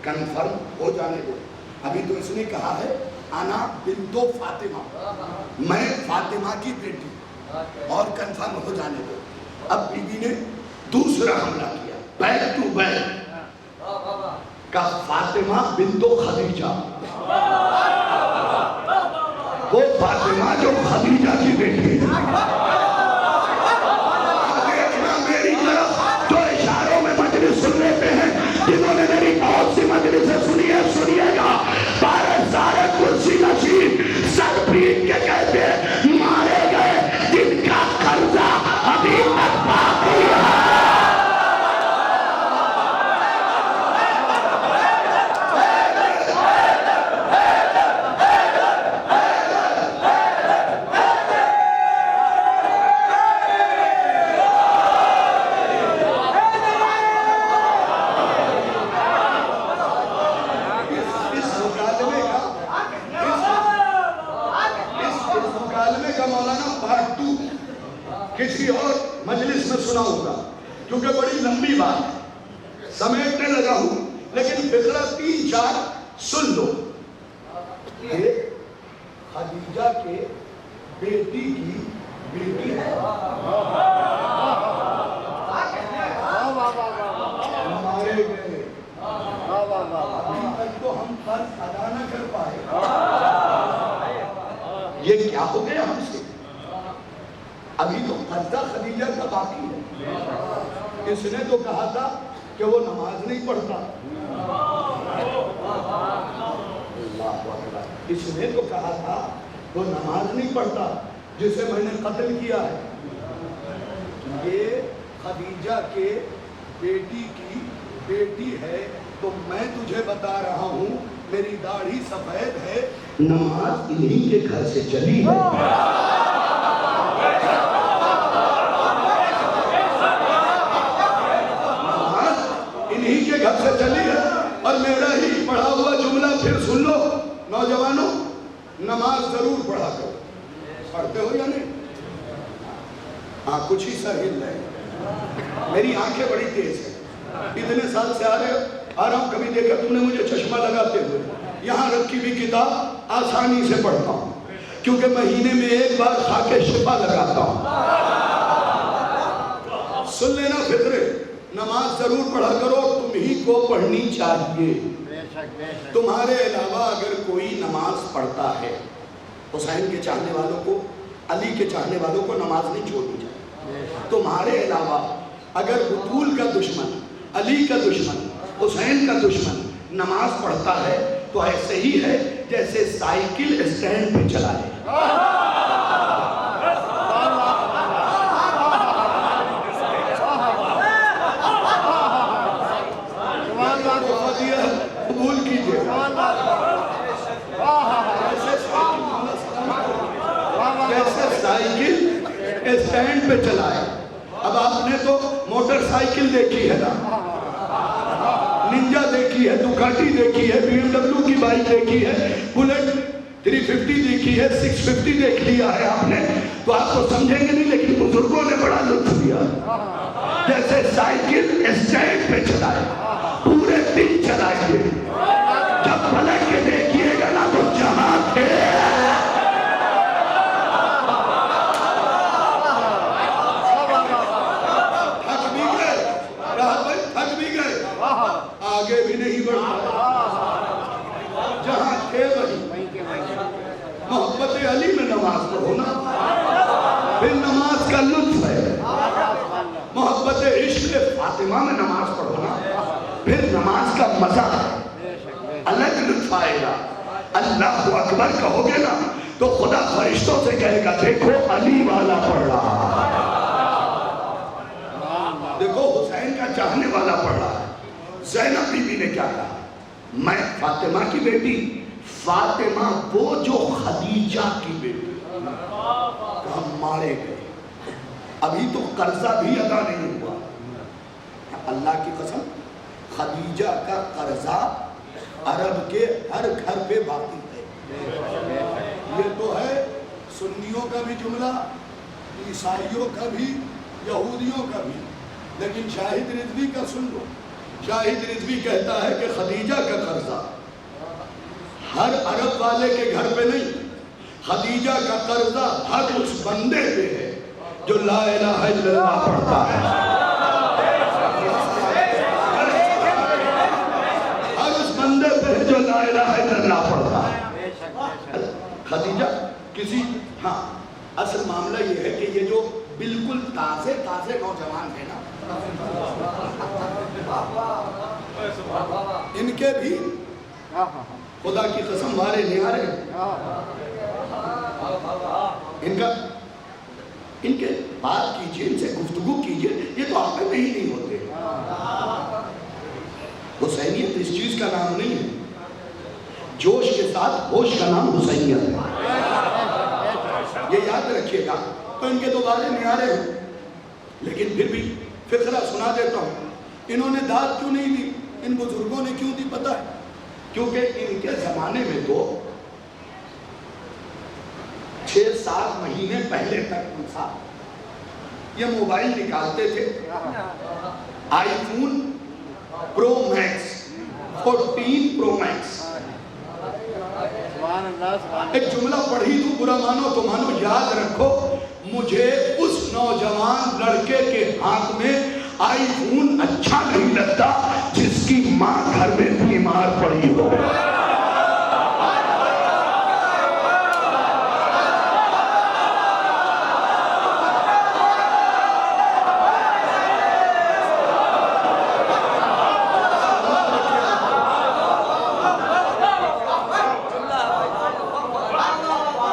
کنفرم ہو جانے دو۔ ابھی تو اس نے کہا ہے انا بنت فاطمہ، میں فاطمہ کی بیٹی، اور کنفرم ہو جانے دو۔ اب بی بی نے دوسرا حملہ کیا، بیک ٹو بیک، کہ فاطمہ بنت خدیجہ، وہ فاطمہ جو خدیجہ کی بیٹی ہے۔ دیکھنا میری طرف جو اشاروں میں مجلس سن لیتے ہیں، جنہوں نے میری بہت سی مجلسیں سنی ہے، سنیے گا، 12 سارے کرسی نشین سر پیٹ کے کہتے ہیں مارے گئے جن کا قرضہ ابھی تک باقی ہے۔ کسی اور مجلس میں سنا ہوگا، کیونکہ بڑی لمبی بات سمیٹنے لگا ہوں، لیکن فقرہ 3-4 سن لو۔ یہ خدیجہ کے بیٹی کی بیٹی ہے، مارے گئے، ابھی تک تو ہم فرض ادا نہ کر پائے، یہ کیا ہو گیا ہم سے؟ ابھی تو قرضہ خدیجہ کا باقی ہے۔ اس نے تو کہا تھا کہ وہ نماز نہیں پڑھتا، اس نے تو کہا تھا وہ نماز نہیں پڑھتا جسے میں نے قتل کیا ہے۔ یہ خدیجہ کے بیٹی کی بیٹی ہے، تو میں تجھے بتا رہا ہوں میری داڑھی سفید ہے، نماز انہی کے گھر سے چلی ہے۔ گھر سے چلی ہے، اور میرا ہی پڑھا ہوا جملہ پھر سن لو نوجوانوں، نماز ضرور پڑھا کرو۔ پڑھتے ہو یا نہیں؟ ہاں کچھ ہی سر ہل رہے، میری آنکھیں بڑی تیز ہیں، اتنے سال سے آ رہا ہوں، کبھی دیکھا تم نے مجھے چشمہ لگاتے ہوئے؟ یہاں رکھی بھی کتاب آسانی سے پڑھتا ہوں، کیونکہ مہینے میں ایک بار خاک شفا لگاتا ہوں۔ سن لینا فطرے، نماز ضرور پڑھا کرو، تم ہی کو پڑھنی چاہیے۔ تمہارے علاوہ اگر کوئی نماز پڑھتا ہے، حسین کے چاہنے والوں کو، علی کے چاہنے والوں کو نماز نہیں چھوڑنی چاہیے۔ تمہارے علاوہ اگر بطول کا دشمن، علی کا دشمن، حسین کا دشمن نماز پڑھتا ہے تو ایسے ہی ہے جیسے سائیکل اسٹینڈ پہ چلائے۔ قبول کیجئے، جیسے سائیکل اسٹینڈ پہ چلائے۔ اب آپ نے تو موٹر سائیکل دیکھی ہے نا، ننجا دیکھی ہے، دوکاٹی دیکھی ہے، BMW کی بائک دیکھی ہے، بلٹ 350 دیکھی ہے، 650 دیکھ لیا ہے آپ نے، تو آپ کو سمجھیں گے نہیں، لیکن بزرگوں نے بڑا لطف دیا۔ جیسے سائیکل اسٹینڈ پہ چلائے، پورے دن چلائیے، جب پلٹ کے دیکھیے گا نا تو جہاں تھے آگے بھی نہیں بڑھا، جہاں تھے وہی۔ محبت علی میں نماز پڑھو نا، پھر نماز کا لطف ہے۔ محبت عشق فاطمہ میں نماز پڑھو نا، پھر نماز کا مزہ الگ لطف آئے گا۔ اللہ اکبر کہو گے نا تو خدا فرشتوں سے کہے گا دیکھو علی والا پڑھ رہا، دیکھو حسین کا چاہنے والا پڑھ رہا ہے۔ زینب بی بی نے کیا کہا؟ میں فاطمہ کی بیٹی، فاطمہ وہ جو خدیجہ کی بیٹی، کہاں مارے گئے، ابھی تو قرضہ بھی ادا نہیں ہوا۔ اللہ کی قسم، خدیجہ کا قرضہ عرب کے ہر گھر پہ باقی ہے۔ یہ تو ہے سنیوں کا بھی جملہ، عیسائیوں کا بھی، یہودیوں کا بھی، لیکن شاہد رضوی کا سن لو۔ شاہد رضوی کہتا ہے کہ خدیجہ کا قرضہ ہر عرب والے کے گھر پہ نہیں، خدیجہ کا قرضہ ہر اس بندے پہ ہے جو لا الہ الا اللہ پڑھتا ہے۔ ہر اس بندے پہ ہے جو لا الہ الا اللہ پڑھتا ہے۔ خدیجہ کسی، ہاں اصل معاملہ یہ ہے کہ یہ جو بالکل تازے نوجوان ہیں نا، ان کے بھی خدا کی قسم مارے نیارے، ان کے بات کیجئے، ان سے گفتگو کیجئے، یہ تو آپ میں ہی نہیں ہوتے۔ حسینیت اس چیز کا نام نہیں ہے، جوش کے ساتھ ہوش کا نام حسینیت ہے، یہ یاد رکھیے گا۔ تو ان کے تو بارے نیارے ہیں، لیکن پھر بھی فقرہ سنا دیتا ہوں۔ انہوں نے داد کیوں نہیں دی؟ ان بزرگوں نے کیوں دی پتہ ہے؟ کیونکہ ان کے زمانے میں تو 6-7 مہینے پہلے تک یہ موبائل نکالتے تھے، آئی فون پرو میکس، 14 پرو میکس۔ ایک جملہ پڑھی تو برا مانو تو مانو، یاد رکھو مجھے اس نوجوان لڑکے کے ہاتھ میں آئی فون اچھا نہیں لگتا جس کی ماں گھر میں بیمار پڑی ہو۔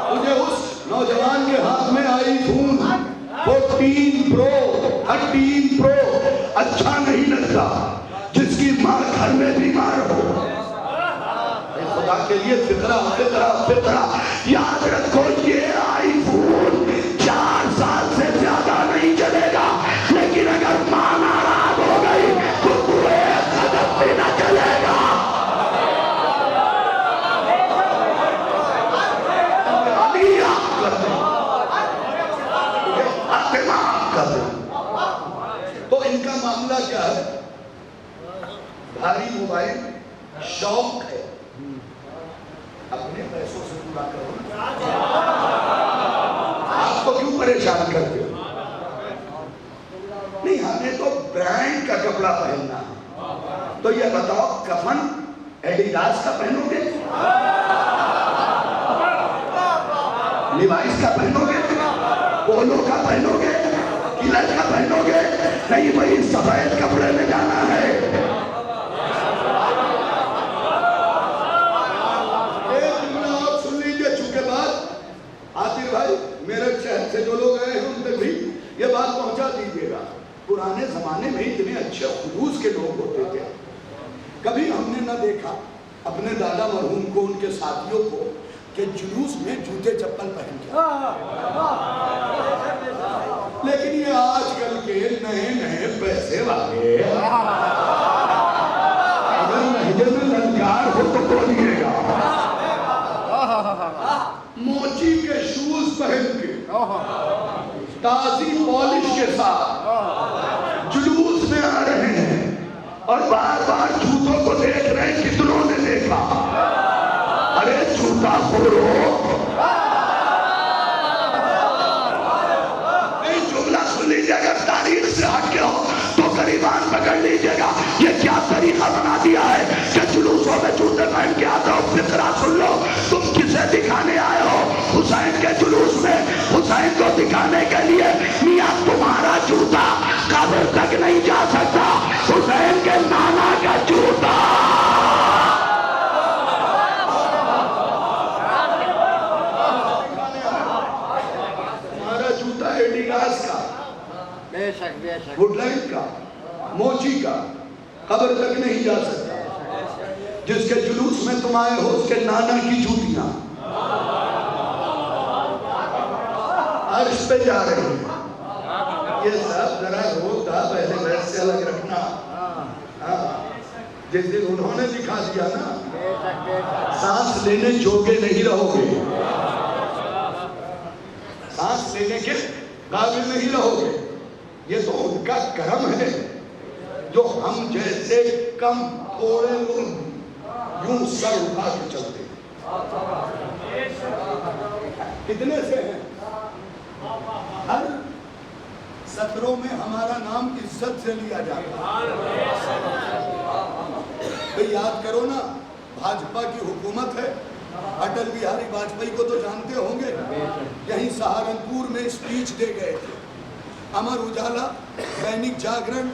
مجھے اس نوجوان کے ہاتھ میں آئی فون 14 پرو 13 پرو اچھا نہیں لگتا جس کی ماں گھر میں بیمار ہو۔ خدا کے لیے فطرہ یاد رکھو، یہ آئی فون 4 سال سے زیادہ نہیں چلے گا، لیکن اگر ماں ناراض ہو گئی تو پورے قدم بھی نہ چلے گا۔ تو ان کا معاملہ کیا ہے؟ بھاری موبائل شوق ہے، اپنے پیسوں سے پورا کرو، آپ کو کیوں پریشان کرتے ہو؟ نہیں، ہمیں تو برانڈ کا کپڑا پہننا ہے. تو یہ بتاؤ کفن ایڈیڈاس کا پہنو گے, لیوائس کا پہنو گے, پولو کا پہنو گے, کلر کا پہنو گے؟ نہیں, وہی سفید کپڑے میں جانا ہے. ایک جملہ اور سن لیجئے, چونکہ بات عاطر بھائی میرٹھ شہر سے جو لوگ آئے ہیں ان تک بھی یہ بات پہنچا دیجیے گا. پرانے زمانے میں اتنے اچھے خلوص کے لوگ ہوتے تھے, کبھی ہم نے نہ دیکھا اپنے دادا مرحوم کو, ان کے ساتھیوں کو کہ جلوس میں جوتے چپل پہن کے. لیکن یہ آج کل کے نئے نئے پیسے والے اگر لہجے میں للکار ہو تو بولیے گا, موچی کے شوز پہن کے تازی پالش کے ساتھ جلوس میں آ رہے ہیں, اور بار بار جوتوں کو دیکھ رہے ہیں. کتنوں نے دیکھا؟ ارے جوتا خورو, نہیں جملہ سن لیجیے, اگر تاریخ سے ہٹ کے ہو تو قریبان پکڑ لیجیے گا. یہ کیا طریقہ بنا دیا ہے کہ جلوسوں میں جوتے پہن کے آتے ہو. فکرہ سن لو, تم کسے دکھانے آئے ہو؟ حسین کے جلوس میں حسین کو دکھانے کے لیے. میاں تمہارا جوتا قبر تک نہیں جا سکتا, حسین کے نانا کا جوتا. تمہارا جوتا ایڈیڈاس کا, وڈ لائن کا, موچی کا, قبر تک نہیں جا سکتا. جس کے جلوس میں تم آئے ہو اس کے نانا کی جوتیاں عرش پہ جا رہی ہیں. یہ سب ذرا روتا پہلے ویسے سے الگ رکھنا. جس دن انہوں نے دکھا دیا نا, سانس لینے جوگے نہیں رہو گے, سانس لینے کے قابل نہیں رہو گے. یہ تو ان کا کرم ہے جو ہم جیسے کم تھوڑے لوگ یوں سر اٹھا کے چلتے ہیں. کتنے سے ہیں؟ ہر سطروں میں ہمارا نام عزت سے لیا جاتا ہے. یاد کرو نا, بھاجپا کی حکومت ہے, اٹل بہاری واجپئی کو تو جانتے ہوں گے, یہیں سہارنپور میں اسپیچ دے گئے تھے. امر اجالا, دینک جاگرن,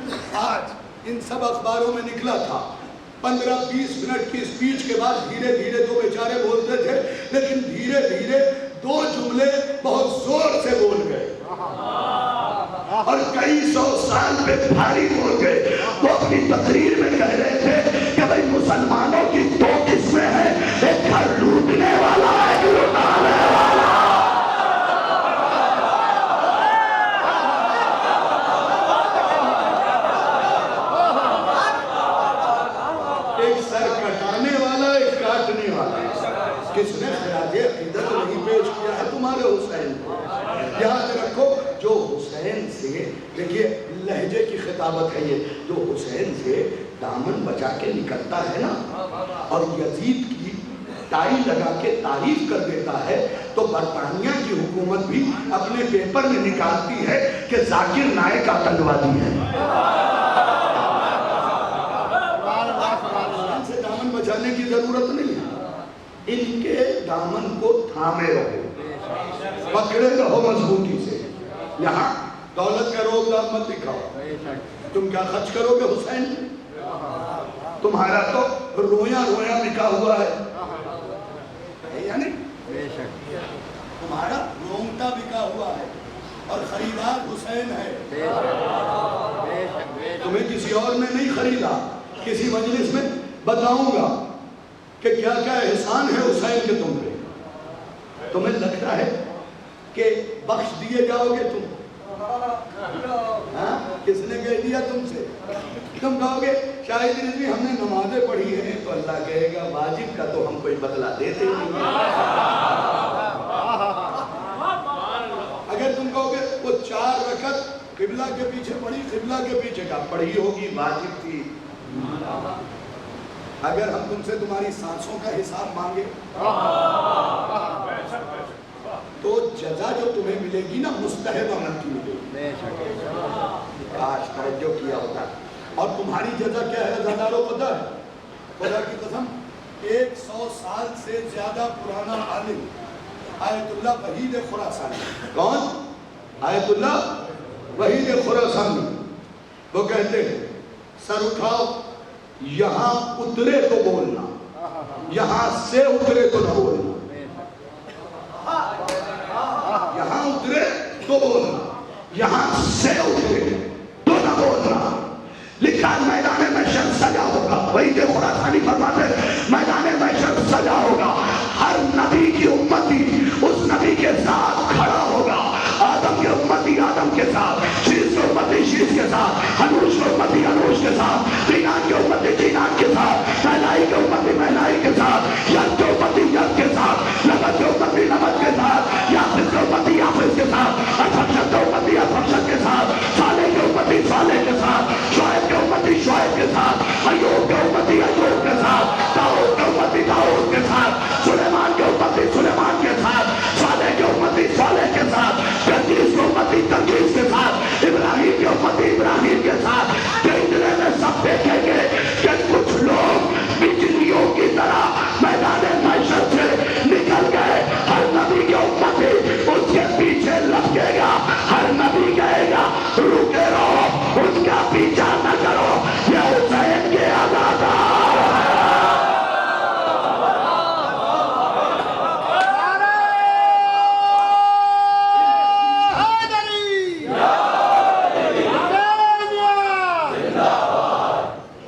آج ان سب اخباروں میں نکلا تھا. 15-20 منٹ کی اسپیچ کے بعد دھیرے دھیرے تو بیچارے بولتے تھے, لیکن دھیرے دھیرے 2 جملے بہت زور سے بول گئے اور کئی 100 سال پہ بھاری بول گئے. وہ اپنی تقریر میں کہہ رہے تھے کہ بھئی مسلمانوں کی 2 قسمیں ہیں, ایک گھر لوٹنے والا ہے, ایک لٹانے والا. ایک سر کٹانے والا, ایک کاٹنے والا. کس نے خراج عقیدت نہیں پیش کیا ہے تمہارے حسین کو؟ یاد رکھو, جو حسین سے, دیکھیے لہجے کی خطابت ہے یہ, جو حسین سے دامن بچا کے نکلتا ہے نا اور یزید کی ٹائی لگا کے تعریف کر دیتا ہے, تو برطانیہ کی حکومت بھی اپنے پیپر میں نکالتی ہے کہ ذاکر نائک آتنکوادی ہے. حسین سے دامن بچانے کی ضرورت نہیں ہے, ان کے دامن کو تھامے رہو, پکڑے رہو مضبوطی سے. یہاں دولت کا روب دام مت دکھاؤ. تم کیا خرچ کرو گے حسین؟ تمہارا تو رویاں رویاں بکا ہوا ہے, یعنی تمہارا رونگٹا بکا ہوا ہے اور خریدار حسین ہے. تمہیں کسی اور نے نہیں خریدا. کسی مجلس میں بتاؤں گا کہ کیا کیا احسان ہے حسین کے تم پہ. تمہیں لگتا ہے کہ بخش دیے جاؤ گے تم؟ کس نے کہہ دیا تم سے؟ تم کہو گے شاہد رضوی ہم نے نمازیں پڑھی ہیں, تو اللہ کہے گا واجب کا تو ہم کوئی بدلہ دیتے نہیں. اگر تم کہو گے وہ 4 رکعت قبلہ کے پیچھے پڑھی, قبلہ کے پیچھے کا پڑھی ہوگی, واجب تھی. اگر ہم تم سے تمہاری سانسوں کا حساب مانگے تو جزا جو تمہیں ملے گی نا مستحب عمل کی ملے گی. کاش توجہ کیا ہوتا. اور تمہاری جزا کیا ہے عزادارو پتہ ہے؟ خدا کی قسم 100 سال سے زیادہ پرانا عالم آیت اللہ وحید خراسانی. کون؟ آیت اللہ وحید خراسانی. وہ کہتے ہیں سر اٹھاؤ، یہاں اترے تو بولنا، یہاں سے اترے تو نہ بولنا. یہاں اترے تو بولنا، یہاں سے اترے تو نہ بولنا. لکھا میدان محشر سجا ہوگا. وہی جو خراسانی فرماتے میدان محشر سجا ہوگا. ہر نبی کی امتی اس نبی کے ساتھ کھڑا ہوگا. آدم کی امتی آدم کے ساتھ، شیس کی امتی شیس کے ساتھ، حنوش کی امتی حنوش کے ساتھ، دینان کی امتی دینان کے ساتھ، مہلائی کی امتی مہلائی کے ساتھ، ید کی امتی ید کے ساتھ، نبت کی امتی نبت کے ساتھ، یافس کی امتی یافس کے ساتھ، ارفقشت کی امتی ارفقشت کے ساتھ، صالح کی امتی صالح کے ساتھ، شعیب کی امتی شعیب کے ساتھ، ایوب کی امتی ایوب کے ساتھ، داؤد کی امتی داؤد کے ساتھ، سلیمان کی امتی سلیمان کے ساتھ، صالح کی امتی صالح کے ساتھ، تنجیز کی امتی تنجیز کے ساتھ، ابراہیم کی امتی ابراہیم کے ساتھ. دیکھنے میں سب دیکھیں گے کہ کچھ لوگ بجلیوں کی طرح میدان محشر سے نکل گئے. ہر نبی کی امتی اس کے پیچھے لگے گا. ہر نبی کہے گا رکے رہو، اس کا پیچھا نہ کرو، یہ حسین کے عزادار.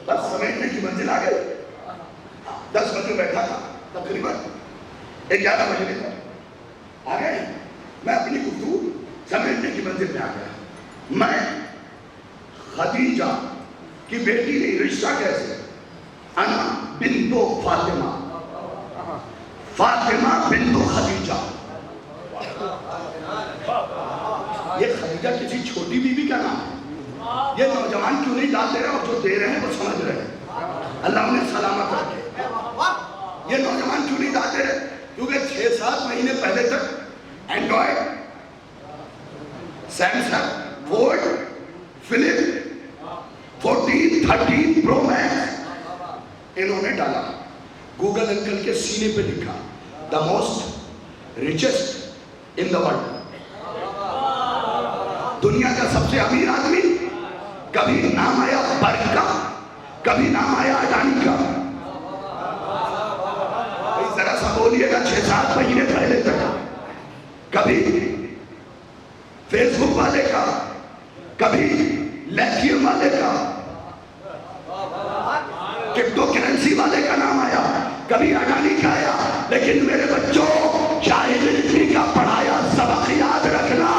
بس سمیٹنے کی منزل آ گئی. 10 بجے بیٹھا تھا تقریباً 11 بجے تک آ گئے. میں اپنی گفتگو سمیٹنے کی منزل میں آ گیا. میں خدیجہ کی بیٹی نہیں، رشتہ کیسے؟ انا بنتو فاطمہ، فاطمہ بنتو خدیجہ. یہ خدیجہ کسی چھوٹی بی بی کا نام ہے. یہ نوجوان کیوں نہیں ڈالتے رہے اور جو دے رہے ہیں وہ سمجھ رہے ہیں. اللہ انہیں سلامت رکھے. یہ نوجوان کیوں نہیں ڈالتے رہے؟ کیونکہ 6-7 مہینے پہلے تک اینڈرائڈ، سیمسنگ، فورڈ، فلپ 14 13 پرو میکس انہوں نے ڈالا. گوگل انکل کے سینے پہ لکھا the most richest in the world. دنیا کا سب سے امیر آدمی. کبھی نام آیا برق کا، کبھی نام آیا اڈانی کا. ذرا سا بولیے گا 6-7 مہینے پہلے تک کبھی فیس بک والے کا، کبھی لیتھیم والے کا، کرپٹو کرنسی والے کا نام آیا، کبھی اڈانی کا آیا. لیکن میرے بچوں، شاہد علمی کا پڑھایا سبق یاد رکھنا.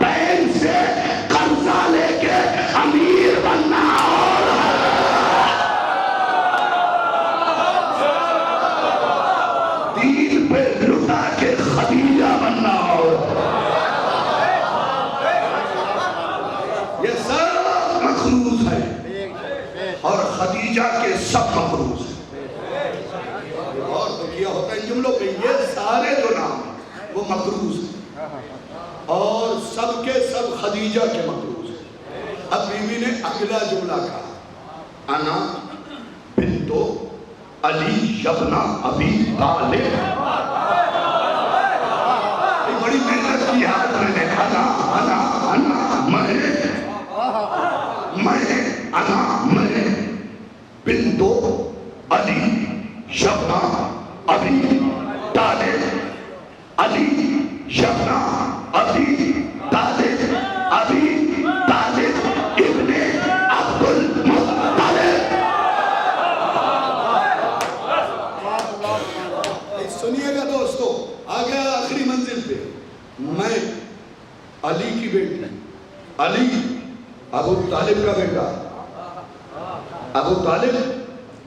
بینک سے قرضہ لے کے امیر بننا اور دین پہ لٹا کے خدیجہ بننا اور یہ سب مقروض ہے اور خدیجہ کے سب مقروض ہیں. اور تو کیا ہوتا ہے جملوں پہ یہ سارے جو نام ہیں وہ مقروض ہیں اور سب کے سب خدیجہ کے مقروض ہیں. اب بیوی نے اگلا جملہ کہا انا بنتو علی ابن ابی طالب. بڑی محنت کی ہے میں نے. میں بنتو علی ابن ابی طالب. علی ابن ابی طالب، ابی طالب ابن عبد المطلب. سنیے گا دوستو، آ گیا آخری منزل پہ. میں علی کی بیٹی، علی ابو طالب کا بیٹا، ابو طالب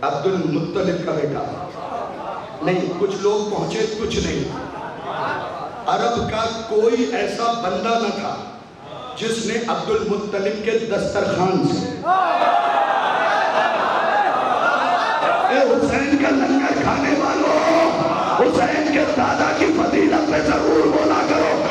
عبد المطلب کا بیٹا. نہیں، کچھ لوگ پہنچے کچھ نہیں. عرب کا کوئی ایسا بندہ نہ تھا جس نے عبد المطلب کے دسترخوان سے اے حسین کا لنگر کھانے والوں، حسین کے دادا کی فضیلت پہ ضرور بولا کرو.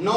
9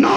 9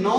9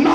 9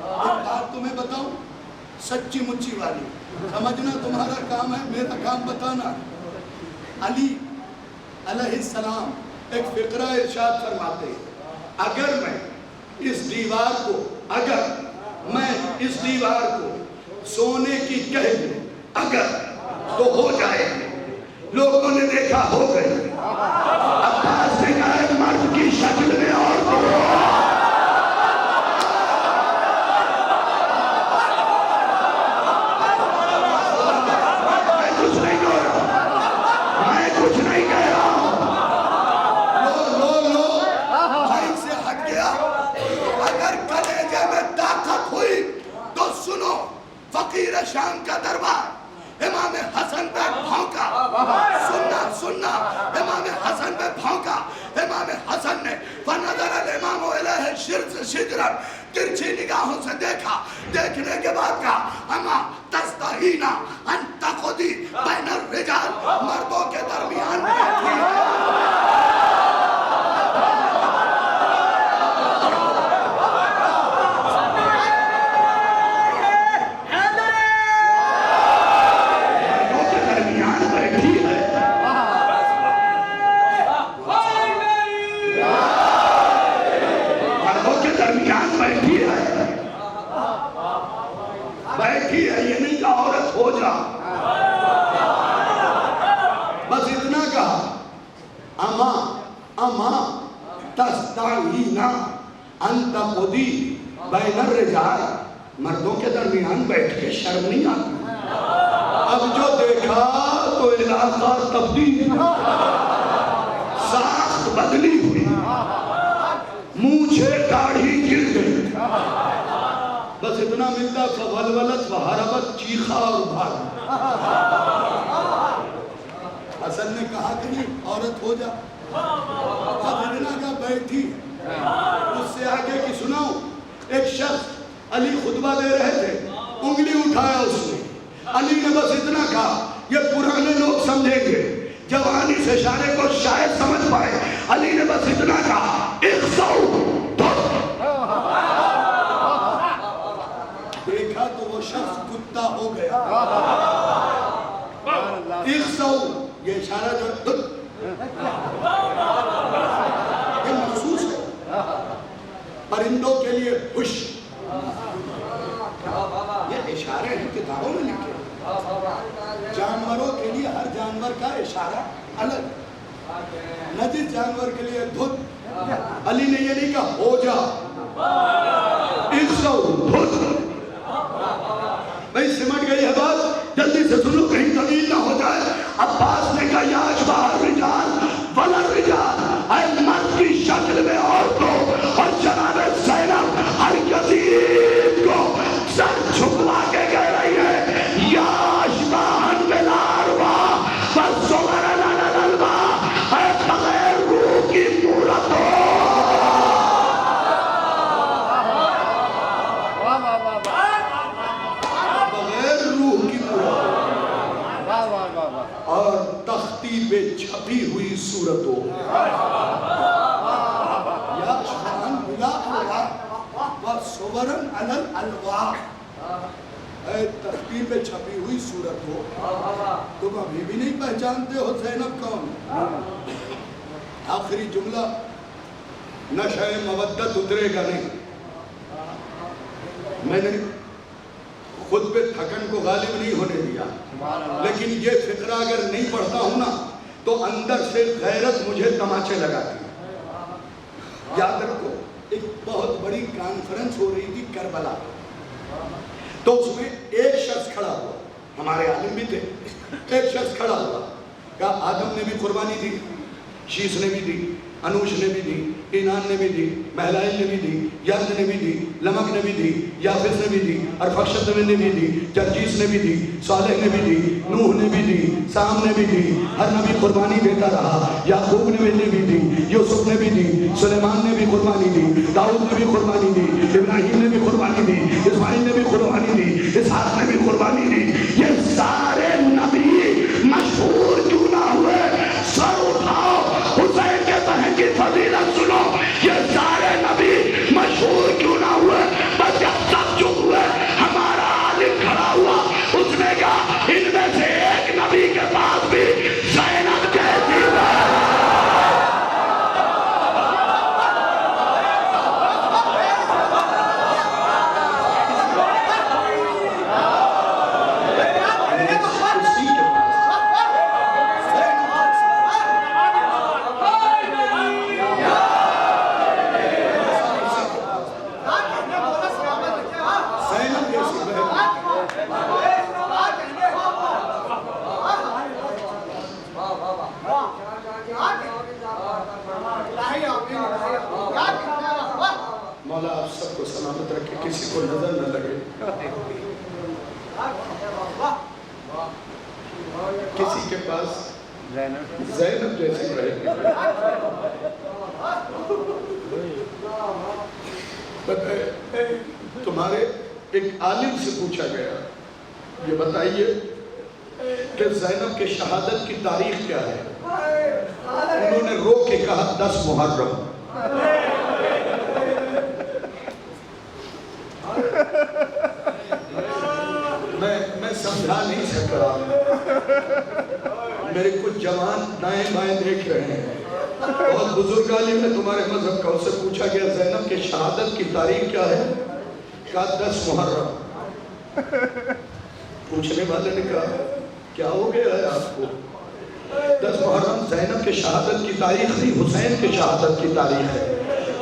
ایک بات تمہیں بتاؤں سچی مچی والی, سمجھنا تمہارا کام ہے, میرا کام بتانا. علی علیہ السلام ایک فقرہ ارشاد فرماتے ہیں, اگر میں اس دیوار کو سونے کی کہہ دوں اگر تو ہو جائے. لوگوں نے دیکھا ہو گئی. عباس نے کہا ہے مرد کی شکل میں اور تو فقیر شام کا دربار امام حسن پہ بھونکا. سننا امام حسن پہ بھونکا. امام حسن نے فنظر الامام الیہ شجرا, ترچھی نگاہوں سے دیکھا. دیکھنے کے بعد کہا اما تستحین ان تقعدی بین الرجال, مردوں کے درمیان بیٹھی ہے, یہ نہیں کہا عورت ہو جا, بس اتنا کہا اما تستحین ان تقعدی بین الرجال, مردوں کے درمیان بیٹھ کے شرم نہیں آتی. اب جو دیکھا تو علاقہ تبدیل, ساخت بدلی ہوئی, مونچھیں داڑھی گر گئی. بس اتنا ملتا فولولت وحربت, چیخا اور بھاگا. حسن نے کہا کہ نہیں عورت ہو جا. اب اتنا کا بیٹھی. اس سے آگے کی سناؤں, ایک شخص علی خطبہ دے رہے تھے, انگلی اٹھایا اس نے. علی نے بس اتنا کہا یہ پرانے لوگ سمجھیں گے, جوانی سے اشارے کو شاید سمجھ پائے. علی نے بس اتنا کہا اخسو. دیکھا تو وہ شخص کتا ہو گیا. اخسو یہ اشارہ جو یہ محسوس ہے پرندوں کے لیے خوش. یہ اشارے ہیں کتابوں میں لکھے. جانوروں کے لیے ہر جانور کا اشارہ الگ, نجس جانور کے لیے دھت. علی نے یہ نہیں کہا ہو جا, بھئی سمٹ گئی ہے بات, جلدی سے سنو کہیں طویل نہ ہو جائے. عباس نے کہا یا اشباہ الرجال ولا الرجال, اے مرد کی شکل میں عورتوں. اور جناب زینب ہر یزید کو سر جھکوا کے کہہ رہی ہے یا اشباہ بالارواح والصور الالواح, اے بغیر روح کی مورتوں. اور تختی پہ چھپی ہوئی صورتوں, یا اشباہن بلا الواح وصورن علی الالواح, اے تختی پہ چھپی ہوئی صورتوں. تم ابھی بھی نہیں پہچانتے ہو زینب کون. آخری جملہ, نشہ مودت اترے گا نہیں. میں نے خود پہ تھکن کو غالب نہیں ہونے دیا, لیکن یہ فقرہ اگر نہیں پڑھتا ہوں نا تو اندر سے غیرت مجھے تماچے لگاتی. یاد رکھو ایک بہت بڑی کانفرنس ہو رہی تھی کربلا, تو اس میں ایک شخص کھڑا ہوا, ہمارے عالم بھی تھے, ایک شخص کھڑا ہوا, کہا آدم نے بھی قربانی دی, شیس نے بھی دی, انوش نے بھی دی, اینان نے بھی دی, محلائل نے بھی دی, یرد نے بھی دی, لمک نے بھی دی, یافس نے بھی دی, ارفخشد نے بھی دی, جرجیس نے بھی دی, صالح نے بھی دی, نوح نے بھی دی, سام نے بھی دی. ہر نبی قربانی دیتا رہا. یعقوب نے بھی دی, یوسف نے بھی دی, سلیمان نے بھی قربانی دی, داؤد نے بھی قربانی دی, ابراہیم نے بھی قربانی دی, اسماعیل نے بھی قربانی دی, اسحاق نے بھی قربانی دی. یہ سارے نبی مشہور کیوں نہ ہوئے؟ سر اٹھاؤ, حسین کے بہن کی فضیلت سنو. یہ سارے نبی مشہور کیوں نہ ہوئے؟ بس جب تک کو نظر نہ لگے. کسی کے پاس زینب جیسی رہے. تمہارے ایک عالم سے پوچھا گیا یہ بتائیے کہ زینب کے شہادت کی تاریخ کیا ہے. انہوں نے رو کے کہا 10 محرم. میں سمجھا نہیں سکتا. میرے کچھ جوان دائیں بائیں دیکھ رہے ہیں. بہت بزرگ عالم ہے تمہارے مذہب کا, اس سے پوچھا گیا زینب کے شہادت کی تاریخ کیا ہے, کہا 10 محرم. پوچھنے والے نے کہا کیا ہو گیا ہے آپ کو؟ 10 محرم زینب کے شہادت کی تاریخ نہیں, حسین کے شہادت کی تاریخ ہے.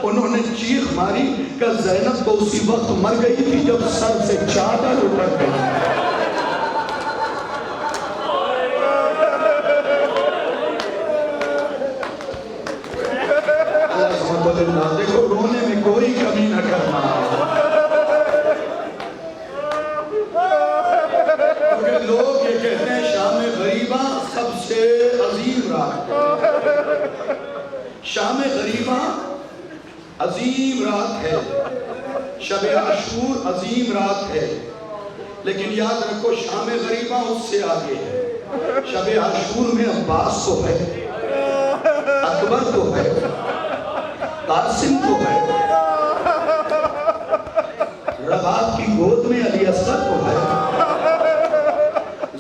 انہوں نے چیخ ماری کہ زینب تو اسی وقت مر گئی تھی جب سر سے چادر اتر گئی. دیکھو رونے میں کوئی کمی نہ کرنا. کیونکہ لوگ یہ کہتے ہیں شام غریبہ سب سے عظیم رات ہے. شام غریبہ عظیم رات ہے, شب عاشور عظیم رات ہے, لیکن یاد رکھو شام غریبہ اس سے آگے ہے. شب عاشور میں عباس تو ہے, اکبر تو ہے, قاسم تو ہے, رباب کی گود میں علی اصغر تو ہے,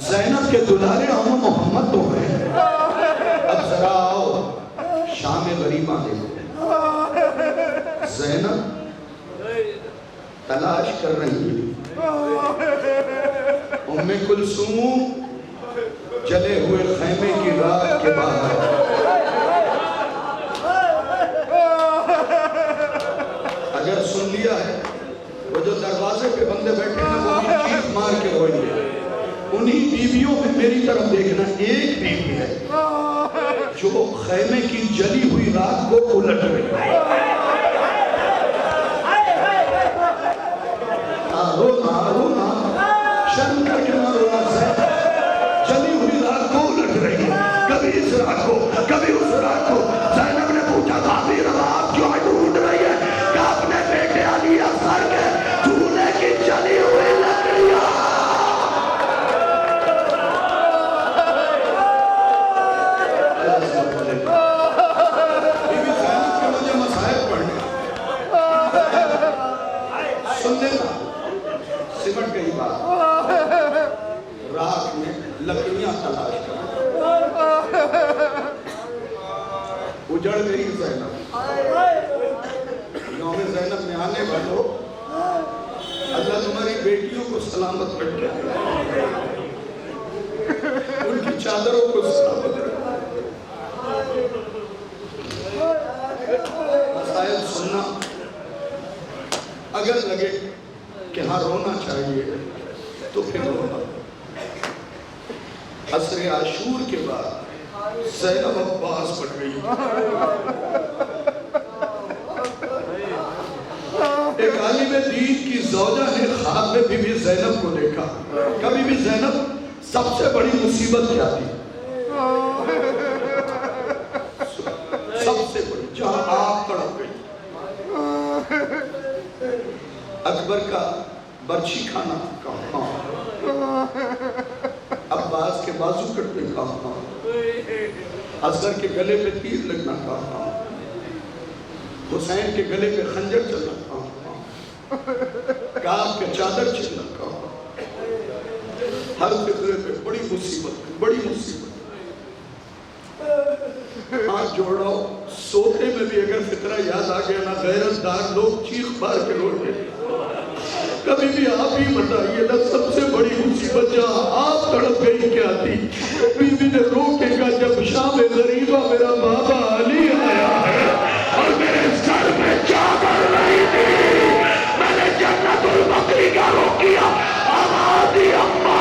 زینب کے دلارے ام محمد تو ہے. اب ذرا آؤ شام غریبہ دیکھو. زینب تلاش کر رہی ہے. ام کلثوم جلے ہوئے خیمے کی رات کے باہر. اگر سن لیا ہے وہ جو دروازے پہ بندے بیٹھے ہیں وہ بھی چیخ مار کے روئیں گے. انہی بیویوں میں میری طرف دیکھنا, ایک بیوی ہے جو خیمے کی جلی ہوئی رات کو الٹ رہی ہے. رونا رونا شرم کر کے نہ رونا. جلی ہوئی رات کو الٹ رہی ہے, کبھی اس رات کو کبھی اس رات کو. زینب نے پوچھا بھابی رباب کیوں ڈھونڈ رہی ہے؟ کہ اپنے بیٹے علی اصغر کے چولہے کی جلی ہوئی لکڑیاں. بیوی زینب کے مجھے مسائل پڑھنے سننے تھا. سمٹ گئی بات. رات میں لکڑیاں تلاش کر اجڑ گئی زینب. یوم زینب میں آنے والوں اللہ تمہاری بیٹیوں کو سلامت رکھے, ان کی چادروں کو سلامت رکھے. مسائل سننا, اگر لگے کہ ہاں رونا چاہیے تو پھر رونا. عصر عاشور کے بعد زینب عباس بن گئی. ایک عالم دین کی زوجہ نے خواب میں بھی زینب کو دیکھا. کبھی بھی زینب سب سے بڑی مصیبت کیا تھی؟ سب سے بڑی جہاں آپ تڑپ گئی. اکبر کا برچھی کھانا کہاں, عباس کے بازو کٹنے کہاں, اصغر کے گلے پہ تیر لگنا کہاں, حسین کے گلے پہ خنجر چلنا کہاں, کعب کے چادر چلنا کہاں. ہر فطرے پہ بڑی مصیبت, بڑی مصیبت. ہاتھ جوڑاؤ, سوتے میں بھی اگر فطرہ یاد آ گیا نا, غیرت دار لوگ چیخ بار کے روڑ گئے. کبھی بھی آپ ہی بتائیے نا سب سے بڑی مصیبت جہاں آپ تڑپ گئی کیا تھی؟ بیوی نے رو کے کہا جب شام غریبہ میرا بابا علی آیا ہے اور میرے سر میں چادر نہیں تھی, میں نے جنت البقری کا رو کیا, آواز دی اماں.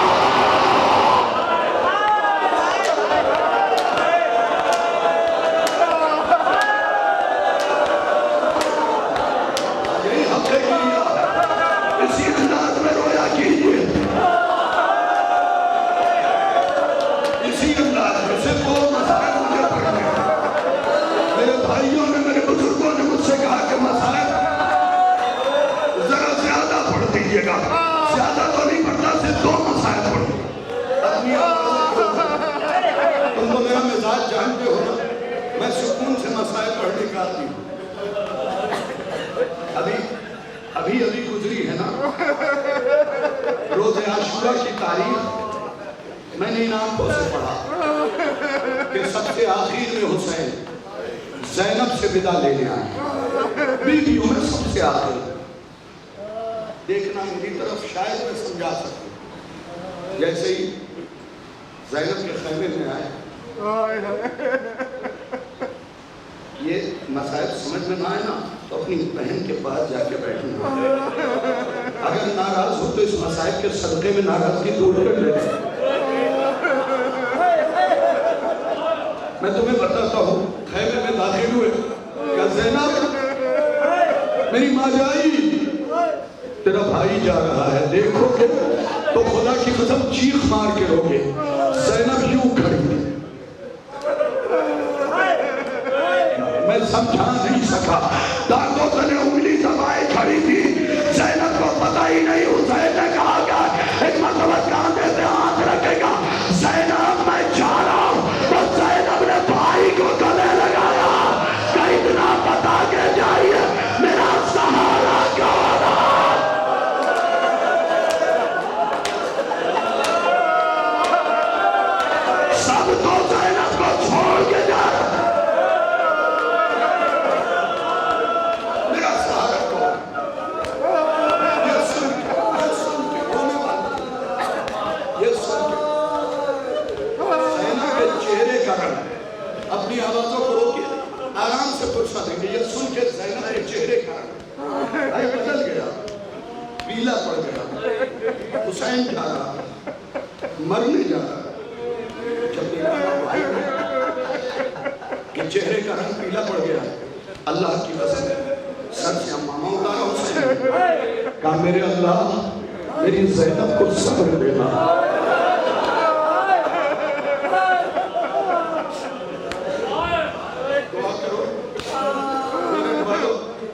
بات جانتے ہو نا، میں سکون سے مسائل پڑھنے کا آتی ہوں. ابھی گزری ہے نا روز عاشورہ کی تاریخ، میں نے ان آنکھوں سے پڑھا کہ سب سے آخر میں حسین زینب سے ودا لینے آئے، بیویوں میں سب سے آخر. دیکھنا میری طرف شاید میں سمجھا سکوں. جیسے ہی زینب کے خیمے میں آئے، یہ مسائل سمجھ میں نہ آئے نا تو اپنی بہن کے پاس جا کے بیٹھنا، اگر ناراض ہو تو اس مسائل کے صدقے میں ناراضگی دور کر لینا. میں تمہیں بتاتا ہوں، خیمے میں داخل ہوئے کہ زینب میری ماں جائی، تیرا بھائی جا رہا ہے، دیکھو گے تو خدا کی قسم چیخ مار کے روگے. زینب یوں کھڑی تھی، میں سمجھا نہیں سکا، دانتوں تلے انگلی دبائے کھڑی تھی. زینب کو پتہ ہی نہیں حسین نے کہا کہ ایک مرتبہ کاندھے پہ ہاتھ رکھے گا، زینب میں جا رہا ہوں. تو زینب نے بھائی کو گلے لگایا کہ اتنا بتا کے جائیے میرا سہارا کون ہے. سب تو زینب کو چھوڑ کے جا رہا ہے، میرا سہارا کون. یہ سن کے رونے والا، یہ سن کے زینب کے چہرے کا رنگ، اپنی آوازوں کو روکے آرام سے پرسا دیں گے. یہ سن کے زینب کے چہرے کا رنگ بدل گیا، پیلا پڑ گیا. حسین جا رہا، مرنے جا رہا. جب دیکھا بھائی کہ چہرے کا رنگ پیلا پڑ گیا، اللہ کی قسم سر سے امامہ اتارا حسین، کہا میرے اللہ میری زینب کو صبر دینا. دعا کرو میرے بھائیو،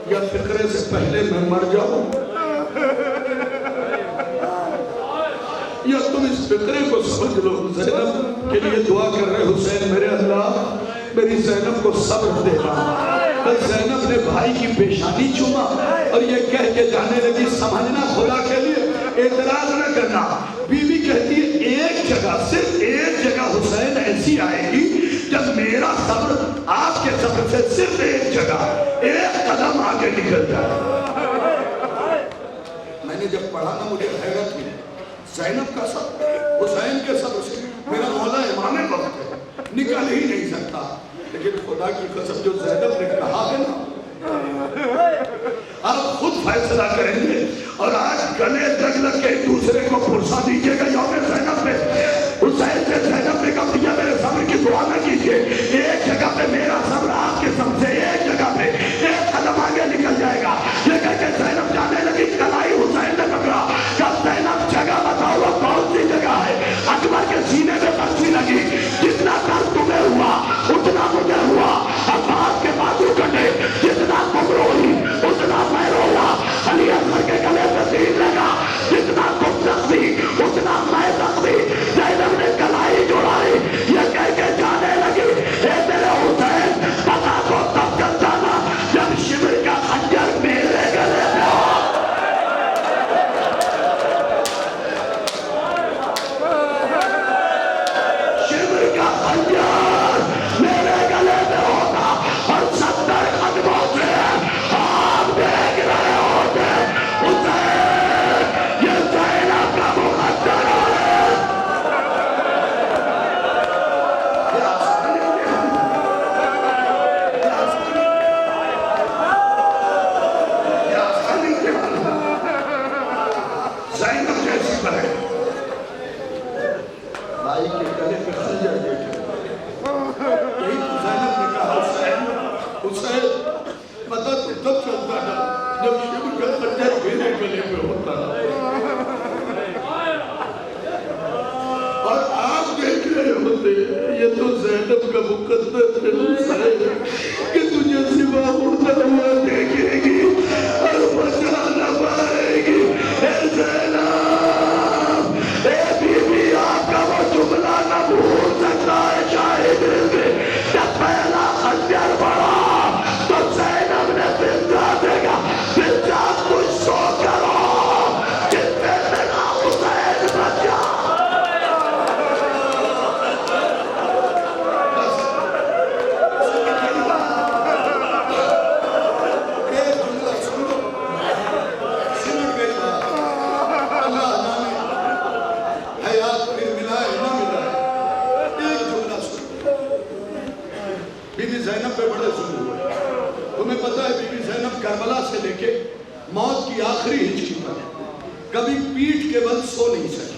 یا فکرے سے پہلے میں مر جاؤں، یا تم اس فکرے کو سمجھ لو. زینب کے لیے دعا کر رہے حسین، میرے اللہ میری زینب کو صبر دینا. بس زینب نے بھائی کی پیشانی چوما اور یہ کہہ کے جانے لگی، سمجھنا خدا کے لیے اعتراض نہ کرنا. بیوی کہتی ہے ایک جگہ، صرف ایک جگہ حسین ایسی آئے گی جب میرا صبر آپ کے صبر سے صرف ایک جگہ، ایک قدم آگے نکل جائے. میں نے جب پڑھا نا مجھے حیرت ہوئی، زینب کا صبر حسین کے صبر سے میرا مولا امام وقت ہے، نکل ہی نہیں سکتا. لیکن خدا کی قسم جو زینب نے کہا ہے نا، آپ خود فیصلہ کریں گے. اور آج گلے لگ لگ کے ایک دوسرے کو پرسا دیجئے گا یوم زینب میں. حسین سے زینب نے کہا بھیا میرے صبر کی دعا نہ کیجئے، ایک جگہ پہ میرا صبر آپ کے صبر سے ایک جگہ پہ ایک قدم آگے نکل جائے گا. یہ کہہ کے زینب جانے لگی، کلائی حسین نے پکڑا کہ زینب جگہ بتاؤ وہ کون سی جگہ ہے. اکبر کے سینے میں بچی لگی، جتنا درد تمہیں ہوا اتنا مجھے ہوا. عباس کے بازو کٹے، جتنا تم روئی اتنا میں رویا. علی اکبر کے گلے پہ تیر لگا، جتنا تم زخمی اتنا میں زخمی. زینب نے کلائی جوڑائی، یہ کہہ کے جانے لگی، اے میرے حسین پتا تو تب چلتا نا جب شمر کا خنجر میرے گلے میں ہو. شمر کا خنجر میرے گلے میں ہوتا اور 70 قدموں سے آپ دیکھ رہے ہوتے حسین یہ زینب کا مقدر ہے. زینب جیسی بہن بھائی کے گلے پہ خنجر دیکھے، یہی تو زینب نے کہا حسین حسین پتہ تو تب چلتا تھا جب شمر کا خنجر میرے گلے پہ ہوتا. اور آپ دیکھ رہے ہوتے یہ تو زینب کا مقدر ہے کہ تجھے سوا اڑتا ہوا دیکھے گی اور بچا نہ پائے گی. اے زینب، اے بی بی آپ کا وہ جملہ نہ بھول سکتا ہے شاہد میں زینب پہ بڑے ظلم ہوئے. تمہیں پتہ ہے بی بی زینب کربلا سے لے کے موت کی آخری ہچکی پر کبھی پیٹھ کے بل سو نہیں سکی.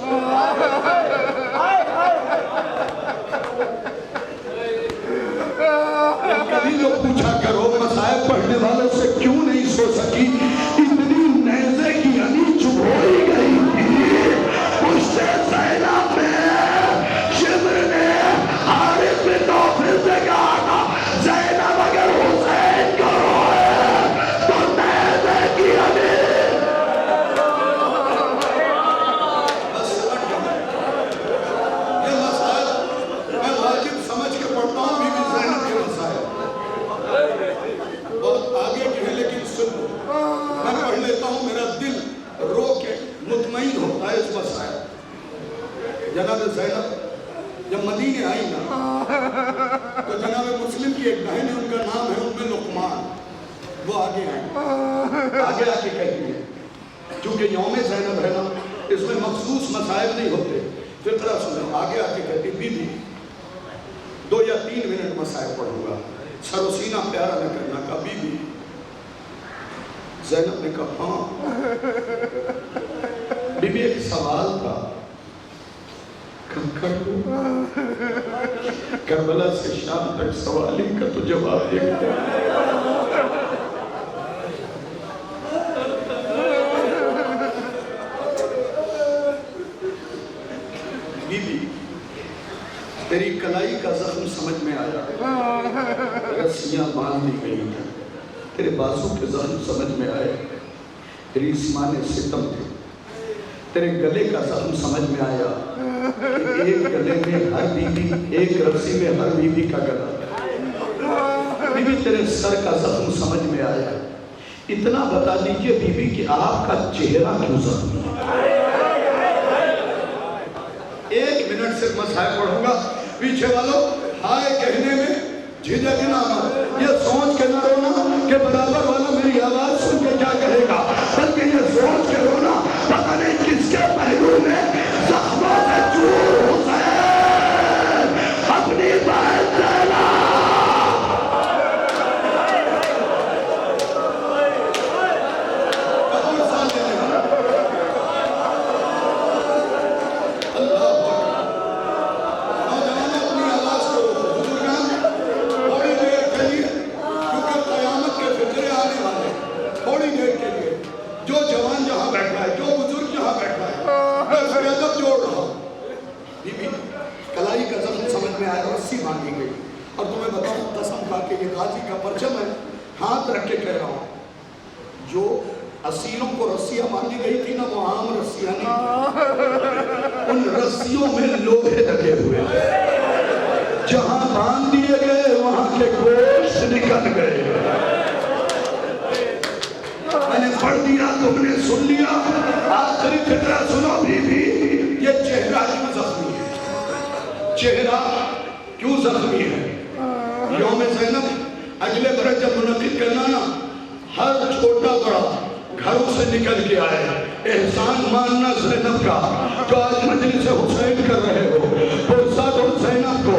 کبھی جو پوچھا کرو مصائب پڑھنے والوں سے کیوں نہیں سو سکی, اتنی نیزے کی علی چپ ہوئی گئی تھی. اس سے زینب میں شمر نے حارث بن نوفل سے کہا تھا زینب اگر حسین کو روئے تو نیزے کی علی. بس سمجھ گئے یہ مسائل میں واجب سمجھ کے پڑھتا ہوں. بی بی زینب کے مسائل بہت آگے کی ہے لیکن سن لو, میں پڑھ لیتا ہوں, میرا دل رو کے مطمئن ہوتا ہے اس مسائل. جناب زینب جب مدینے آئی نا تو جناب مسلم کی ایک بہن ہے, ان کا نام ہے ام لقمان, وہ آگے آئیں, آگے آ کے کہتی ہے چونکہ یوم زینب ہے نا اس میں مخصوص مسائل نہیں ہوتے. فطرہ سنو, آگے آ کے کہتی بی بی 2 یا 3 منٹ مسائل پڑھوں گا, سر و سینہ پیارا نہ کرنا. کہا بی بی. زینب نے کہا ہاں. بی بی ایک سوال تھا, کربلا سے شام تک سوال ہی کا تو جواب دے گا. بی بی تیری کلائی کا زخم سمجھ میں آیا, رسیاں باندھ دی گئی ہیں, تیرے بازو کے زخم سمجھ میں آئے, تیری اسمان ستم تھے, تیرے گلے کا زخم سمجھ میں آیا, ایک گلے میں ہر بی بی, ایک رسی میں ہر بی بی کا گلا. بی بی تیرے سر کا زخم سمجھ میں آیا, اتنا بتا دیجئے بی بی کہ آپ کا چہرہ کیوں زخمی ہے. 1 منٹ سے مسائل پڑھوں گا. پیچھے والوں ہائے کہنے میں جھجک نہ آنا, یہ سوچ کے نہ رونا کہ برابر والا میری آواز سن کے کیا کہے گا, بلکہ یہ سوچ کے رونا پتہ نہیں کس کے پہلو میں زخموں سے چور حسین اپنی بہن زینب. اور تمہیں بتاؤں قسم کھا کے یہ غازی کا پرچم ہے, ہاتھ رکھ کے کہہ رہا ہوں, جو اسیروں کو رسیاں باندھی گئی تھی نا وہ عام رسیاں نہیں, ان رسیوں میں لوہے لگے ہوئے, جہاں باندھ دیے گئے وہاں کے گوشت نکل گئے. میں نے پڑھ دیا, تم نے سن لیا. آخری فطرہ سنو بی بی, یہ چہرہ کیوں زخمی ہے, چہرہ کیوں زخمی ہے. یوم زینب اگلے برس جب منعقد کرنا نا, ہر چھوٹا بڑا گھروں سے نکل کے آئے, احسان ماننا زینب کا جو آج مجلس حسین کر رہے ہو, فرصت اور زینب کو,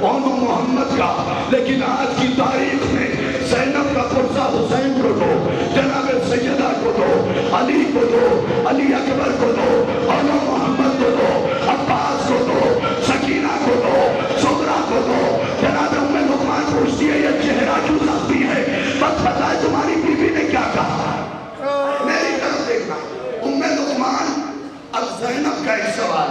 اونو محمد کا, لیکن آج کی تاریخ میں زینب کا فرصت حسین کو دو, جناب سیدہ کو دو, علی کو دو, علی اکبر کو دو, اونو محمد کو دو, عباس کو دو, سکینہ کو دو, صغرا کو دو. جناب ام لقمان پوچھتی ہے یہ چہرہ کیوں زخمی ہے, بس پتہ ہے تمہاری بیوی نے کیا کہا, میری طرف دیکھنا. ام لقمان, اب زینب کا ایک سوال,